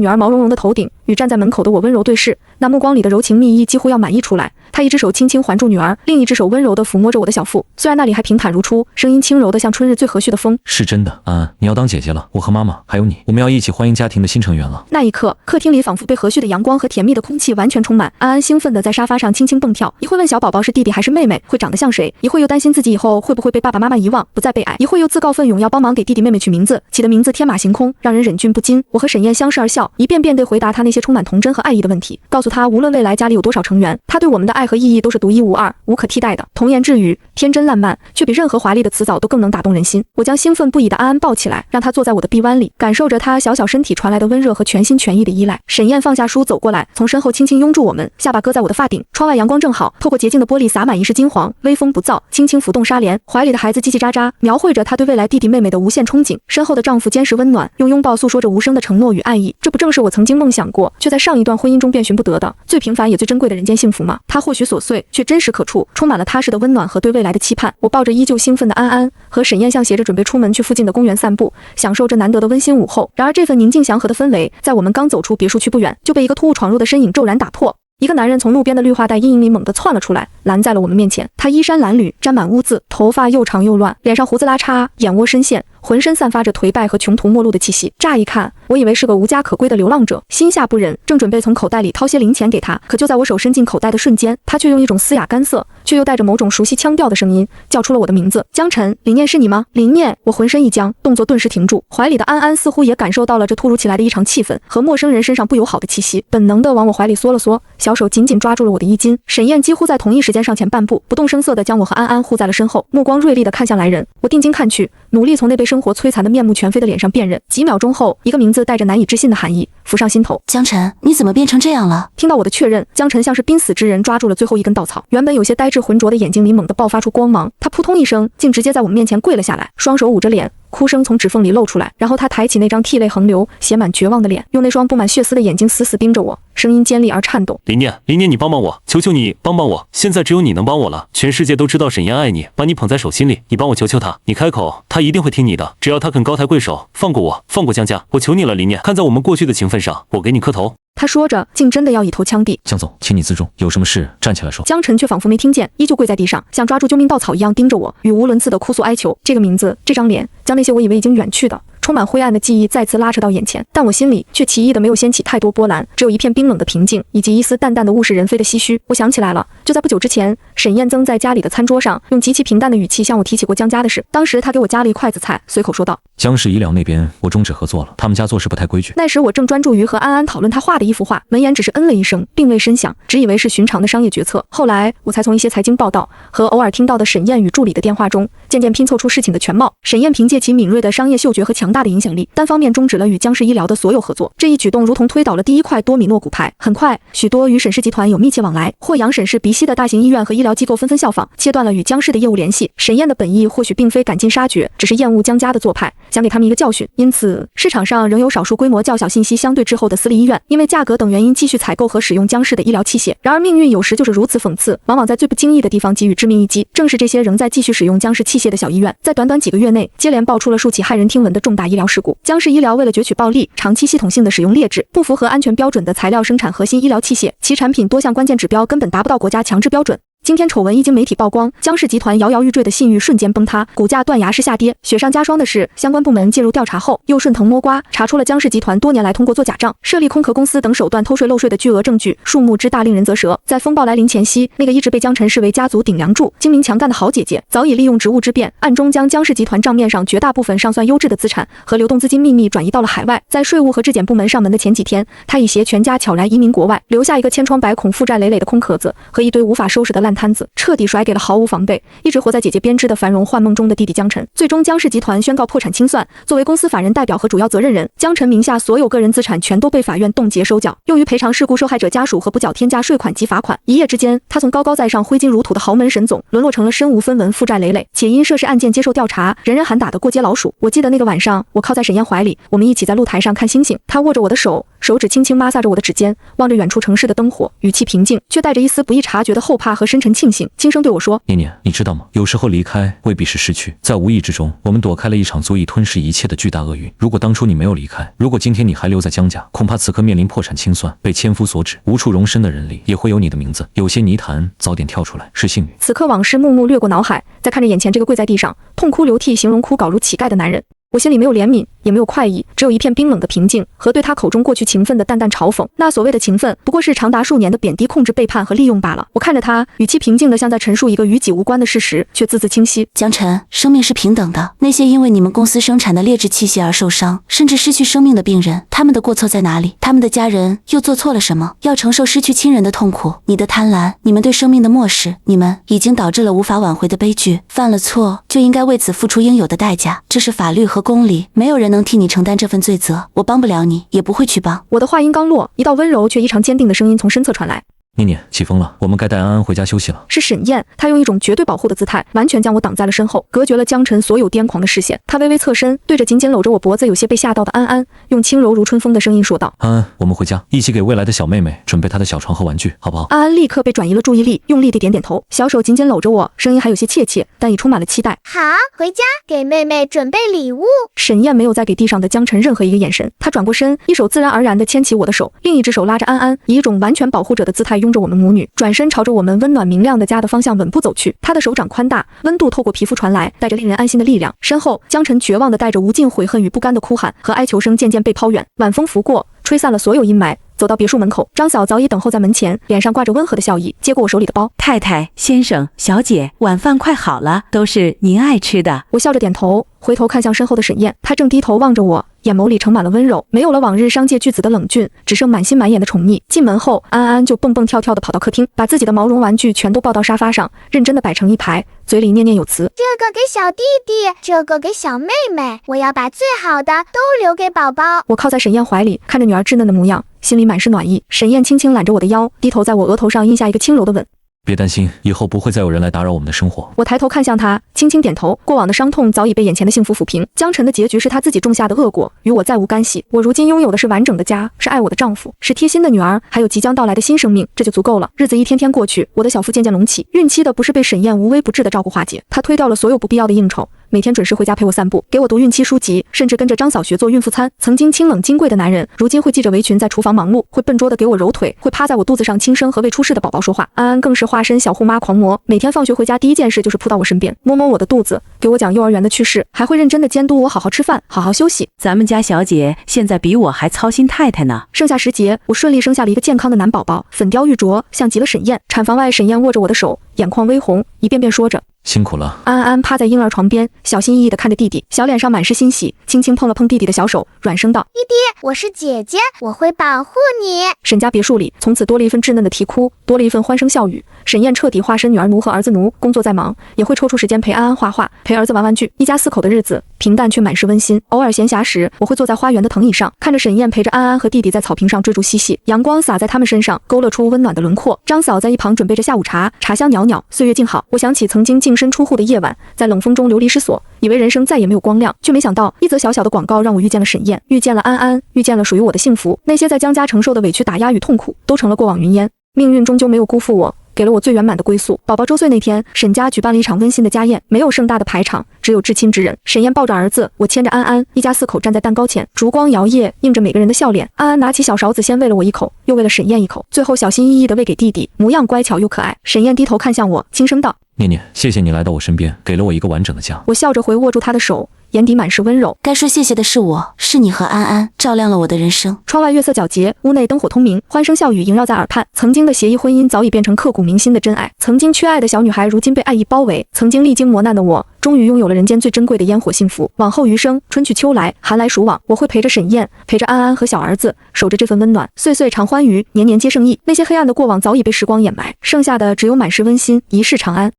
女儿毛茸茸的头顶，与站在门口的我温柔对视，那目光里的柔情蜜意几乎要满溢出来。她一只手轻轻环住女儿，另一只手温柔地抚摸着我的小腹，虽然那里还平坦如初，声音轻柔的像春日最和煦的风。是真的，安安，你要当姐姐了，我和妈妈还有你，我们要一起欢迎家庭的新成员了。那一刻，客厅里仿佛被和煦的阳光和甜蜜的空气完全充满。安安兴奋地在沙发上轻轻蹦跳，一会问小宝宝是弟弟还是妹妹，会长得像谁，一会又担心自己以后会不会被爸爸妈妈遗忘，不再被爱，一会又自告奋勇要帮忙给弟弟妹妹取名字，起的名字天马行空，让人忍俊不禁。我和沈燕相视而笑，一遍遍地回答她那些充满童真和爱意的问题，告诉她无论未来家里有多少成员，她对我们的爱和意义都是独一无二、无可替代的。童言稚语，天真烂漫，却比任何华丽的词藻都更能打动人心。我将兴奋不已的安安抱起来，让她坐在我的臂弯里，感受着她小小身体传来的温热和全心全意的依赖。沈燕放下书走过来，从身后轻轻拥住我们，下巴搁在我的发顶。窗外阳光正好，透过洁净的玻璃洒满一世金黄，微风不燥，轻轻拂动纱帘。怀里的孩子叽叽喳喳，描绘着她对未来弟弟妹妹的无限憧憬。身后的丈夫坚实温暖，用拥抱诉说着无声的承诺与爱意。这不正是我曾经梦想过，却在上一段婚姻中遍寻不得的最平凡也最珍贵的人间幸福吗？它或许琐碎，却真实可触，充满了踏实的温暖和对未来的期盼。我抱着依旧兴奋的安安，和沈燕相携着准备出门去附近的公园散步，享受这难得的温馨午后。然而这份宁静祥和的氛围，在我们刚走出别墅区不远，就被一个突兀闯入的身影骤然打破。一个男人从路边的绿化带阴影里猛地窜了出来，拦在了我们面前。他衣衫褴褛，沾满污渍，头发又长又乱，脸上胡子拉碴，眼窝深陷，浑身散发着颓败和穷途末路的气息。乍一看，我以为是个无家可归的流浪者，心下不忍，正准备从口袋里掏些零钱给他，可就在我手伸进口袋的瞬间，他却用一种嘶哑干涩却又带着某种熟悉腔调的声音叫出了我的名字：江晨。林念是你吗？林念。我浑身一僵，动作顿时停住。怀里的安安似乎也感受到了这突如其来的异常气氛和陌生人身上不友好的气息，本能地往我怀里缩了缩，小手紧紧抓住了我的衣襟。沈燕几乎在同一时间上前半步，不动声色地将我和安安护在了身后，目光锐利地看向来人。我定睛看去，努力从那被生活摧残的面目全非的脸上辨认。几秒钟后，一个名字带着难以置信的含义浮上心头。江晨，你怎么变成这样了？听到我的确认，江晨像是濒死之人抓住了最后一根稻草，原本有些呆滞浑浊的眼睛里猛地爆发出光芒，他扑通一声，竟直接在我们面前跪了下来，双手捂着脸，哭声从指缝里露出来。然后他抬起那张涕泪横流、写满绝望的脸，用那双布满血丝的眼睛死死盯着我，声音尖利而颤抖：林念，林念，你帮帮我，求求你帮帮我，现在只有你能帮我了。全世界都知道沈燕爱你，把你捧在手心里，你帮我求求她，你开口，她一定会听你的。只要她肯高抬贵手，放过我，放过江家，我求你了，林念，看在我们过去的情分上，我给你磕头。他说着，竟真的要以头枪地。江总，请你自重，有什么事站起来说。江晨却仿佛没听见，依旧跪在地上，像抓住救命稻草一样盯着我，语无伦次的哭诉哀求。这个名字，这张脸，将那些我以为已经远去的充满灰暗的记忆再次拉扯到眼前，但我心里却奇异的没有掀起太多波澜，只有一片冰冷的平静，以及一丝淡淡的物是人非的唏嘘。我想起来了，就在不久之前，沈燕曾在家里的餐桌上用极其平淡的语气向我提起过江家的事。当时他给我夹了一筷子菜，随口说道：江氏医疗那边我终止合作了，他们家做事不太规矩。那时我正专注于和安安讨论他画的一幅画，门言只是嗯了一声，并未深想，只以为是寻常的商业决策。后来我才从一些财经报道和偶尔听到的沈燕与助理的电话中，渐渐拼凑出事情的全貌。沈燕凭借其敏锐的商业嗅觉和强大的影响力，单方面终止了与江氏医疗的所有合作。这一举动如同推倒了第一块多米诺骨牌。很快，许多与沈氏集团有密切往来或养沈氏鼻息的大型医院和医疗机构纷纷效仿，切断了与江氏的业务联系。沈燕的本意或许并非赶尽杀绝，只是厌恶江家的做派，想给他们一个教训。因此，市场上仍有少数规模较小、信息相对滞后的私立医院，因为价格等原因继续采购和使用江氏的医疗器械。然而命运有时就是如此讽刺，往往在最不经意的地方给予致命一击。正是这些仍在继续使用江氏器械的小医院，在短短几个月内接连爆出了数起骇人听闻的重大医疗事故。江氏医疗为了攫取暴利，长期系统性的使用劣质、不符合安全标准的材料生产核心医疗器械，其产品多项关键指标根本达不到国家强制标准。今天丑闻一经媒体曝光，江氏集团摇摇欲坠的信誉瞬间崩塌，股价断崖式下跌。雪上加霜的是，相关部门介入调查后，又顺藤摸瓜，查出了江氏集团多年来通过做假账、设立空壳公司等手段偷税漏税的巨额证据，数目之大令人啧舌。在风暴来临前夕，那个一直被江晨视为家族顶梁柱、精明强干的好姐姐，早已利用职务之便，暗中将江氏集团账面上绝大部分尚算优质的资产和流动资金秘密转移到了海外。在税务和质检部门上门的前几天，她已携全家悄然移民国外，留下一个千疮百孔、负债累累的空壳子和一堆无法收拾的烂烂摊子，彻底甩给了毫无防备、一直活在姐姐编织的繁荣幻梦中的弟弟江晨。最终，江氏集团宣告破产清算。作为公司法人代表和主要责任人，江晨名下所有个人资产全都被法院冻结收缴，用于赔偿事故受害者家属和补缴天价税款及罚款。一夜之间，他从高高在上、挥金如土的豪门沈总，沦落成了身无分文、负债累累，且因涉事案件接受调查，人人喊打的过街老鼠。我记得那个晚上，我靠在沈燕怀里，我们一起在露台上看星星，他握着我的手，手指轻轻摩挲着我的指尖，望着远处城市的灯火，语气平静，却带着一丝不易察觉的后怕和深沉庆幸，轻声对我说：“念念，你知道吗？有时候离开未必是失去，在无意之中，我们躲开了一场足以吞噬一切的巨大厄运。如果当初你没有离开，如果今天你还留在江家，恐怕此刻面临破产清算、被千夫所指、无处容身的人里，也会有你的名字。有些泥潭早点跳出来是幸运。”此刻往事幕幕掠过脑海，在看着眼前这个跪在地上痛哭流涕、形容枯槁如乞丐的男人，我心里没有怜悯，也没有快意，只有一片冰冷的平静和对他口中过去情分的淡淡嘲讽。那所谓的情分，不过是长达数年的贬低、控制、背叛和利用罢了。我看着他，语气平静的像在陈述一个与己无关的事实，却字字清晰。江晨，生命是平等的，那些因为你们公司生产的劣质器械而受伤，甚至失去生命的病人，他们的过错在哪里？他们的家人又做错了什么？要承受失去亲人的痛苦？你的贪婪，你们对生命的漠视，你们已经导致了无法挽回的悲剧。犯了错，就应该为此付出应有的代价，这是法律和公理，没有人能替你承担这份罪责，我帮不了你，也不会去帮。我的话音刚落，一道温柔却异常坚定的声音从身侧传来。念念，起风了，我们该带安安回家休息了。是沈燕，她用一种绝对保护的姿态，完全将我挡在了身后，隔绝了江晨所有癫狂的视线。她微微侧身，对着紧紧搂着我脖子、有些被吓到的安安，用轻柔如春风的声音说道：“安安，我们回家，一起给未来的小妹妹准备她的小床和玩具，好不好？”安安立刻被转移了注意力，用力地点点头，小手紧紧搂着我，声音还有些怯怯，但已充满了期待。好，回家给妹妹准备礼物。沈燕没有再给地上的江晨任何一个眼神，她转过身，一手自然而然地牵起我的手，另一只手拉着安安，以一种完全保护者的姿态拥着我们母女。转身朝着我们温暖明亮的家的方向稳步走去，他的手掌宽大，温度透过皮肤传来，带着令人安心的力量。身后，江晨绝望地带着无尽悔恨与不甘的哭喊和哀求声渐渐被抛远。晚风拂过，吹散了所有阴霾。走到别墅门口，张嫂早已等候在门前，脸上挂着温和的笑意，接过我手里的包。太太、先生、小姐，晚饭快好了，都是您爱吃的。我笑着点头，回头看向身后的沈燕，她正低头望着我，眼眸里盛满了温柔，没有了往日商界巨子的冷峻，只剩满心满眼的宠溺。进门后，安安就蹦蹦跳跳地跑到客厅，把自己的毛绒玩具全都抱到沙发上，认真地摆成一排，嘴里念念有词：“这个给小弟弟，这个给小妹妹，我要把最好的都留给宝宝。”我靠在沈燕怀里，看着女儿稚嫩的模样，心里满是暖意。沈燕轻轻揽着我的腰，低头在我额头上印下一个轻柔的吻。别担心，以后不会再有人来打扰我们的生活。我抬头看向他，轻轻点头。过往的伤痛早已被眼前的幸福抚平。江晨的结局是他自己种下的恶果，与我再无干系。我如今拥有的是完整的家，是爱我的丈夫，是贴心的女儿，还有即将到来的新生命，这就足够了。日子一天天过去，我的小腹渐渐隆起。孕期的不是被沈燕无微不至的照顾化解，她推掉了所有不必要的应酬，每天准时回家陪我散步，给我读孕期书籍，甚至跟着张嫂学做孕妇餐。曾经清冷金贵的男人，如今会系着围裙在厨房忙碌，会笨拙的给我揉腿，会趴在我肚子上轻声和未出世的宝宝说话。安安更是化身小护妈狂魔，每天放学回家第一件事就是扑到我身边，摸摸我的肚子，给我讲幼儿园的趣事，还会认真的监督我好好吃饭，好好休息。咱们家小姐现在比我还操心太太呢。剩下10节，我顺利生下了一个健康的男宝宝，粉雕玉琢，像极了沈燕。产房外，沈燕握着我的手，眼眶微红，一遍遍说着：“辛苦了。”安安趴在婴儿床边，小心翼翼地看着弟弟，小脸上满是欣喜，轻轻碰了碰弟弟的小手，软声道：“弟弟，我是姐姐，我会保护你。”沈家别墅里从此多了一份稚嫩的啼哭，多了一份欢声笑语。沈燕彻底化身女儿奴和儿子奴，工作再忙也会抽出时间陪安安画画，陪儿子玩玩具。一家4口的日子平淡却满是温馨。偶尔闲暇时，我会坐在花园的藤椅上，看着沈燕陪着安安和弟弟在草坪上追逐嬉戏，阳光洒在他们身上，勾勒出温暖的轮廓。张嫂在一旁准备着下午茶，茶香袅袅，岁月静好。我想起曾经净身出户的夜晚，在冷风中流离失所，以为人生再也没有光亮，却没想到一则小小的广告让我遇见了沈燕，遇见了安安，遇见了属于我的幸福。那些在江家承受的委屈、打压与痛苦，都成了过往云烟。命运终究没有辜负我，给了我最圆满的归宿。宝宝周岁那天，沈家举办了一场温馨的家宴，没有盛大的排场，只有至亲之人。沈燕抱着儿子，我牵着安安，一家4口站在蛋糕前，烛光摇曳，映着每个人的笑脸。安安拿起小勺子，先喂了我一口，又喂了沈燕一口，最后小心翼翼地喂给弟弟，模样乖巧又可爱。沈燕低头看向我，轻声道：“念念，谢谢你来到我身边，给了我一个完整的家。”我笑着回握住他的手，眼底满是温柔。该说谢谢的是我，是你和安安照亮了我的人生。窗外月色皎洁，屋内灯火通明，欢声笑语萦绕在耳畔。曾经的协议婚姻早已变成刻骨铭心的真爱，曾经缺爱的小女孩如今被爱意包围，曾经历经磨难的我，终于拥有了人间最珍贵的烟火幸福。往后余生，春去秋来，寒来暑往，我会陪着沈燕，陪着安安和小儿子，守着这份温暖。岁岁常欢愉，年年皆胜意。那些黑暗的过往早已被时光掩埋，剩下的只有满是温馨，一世长安。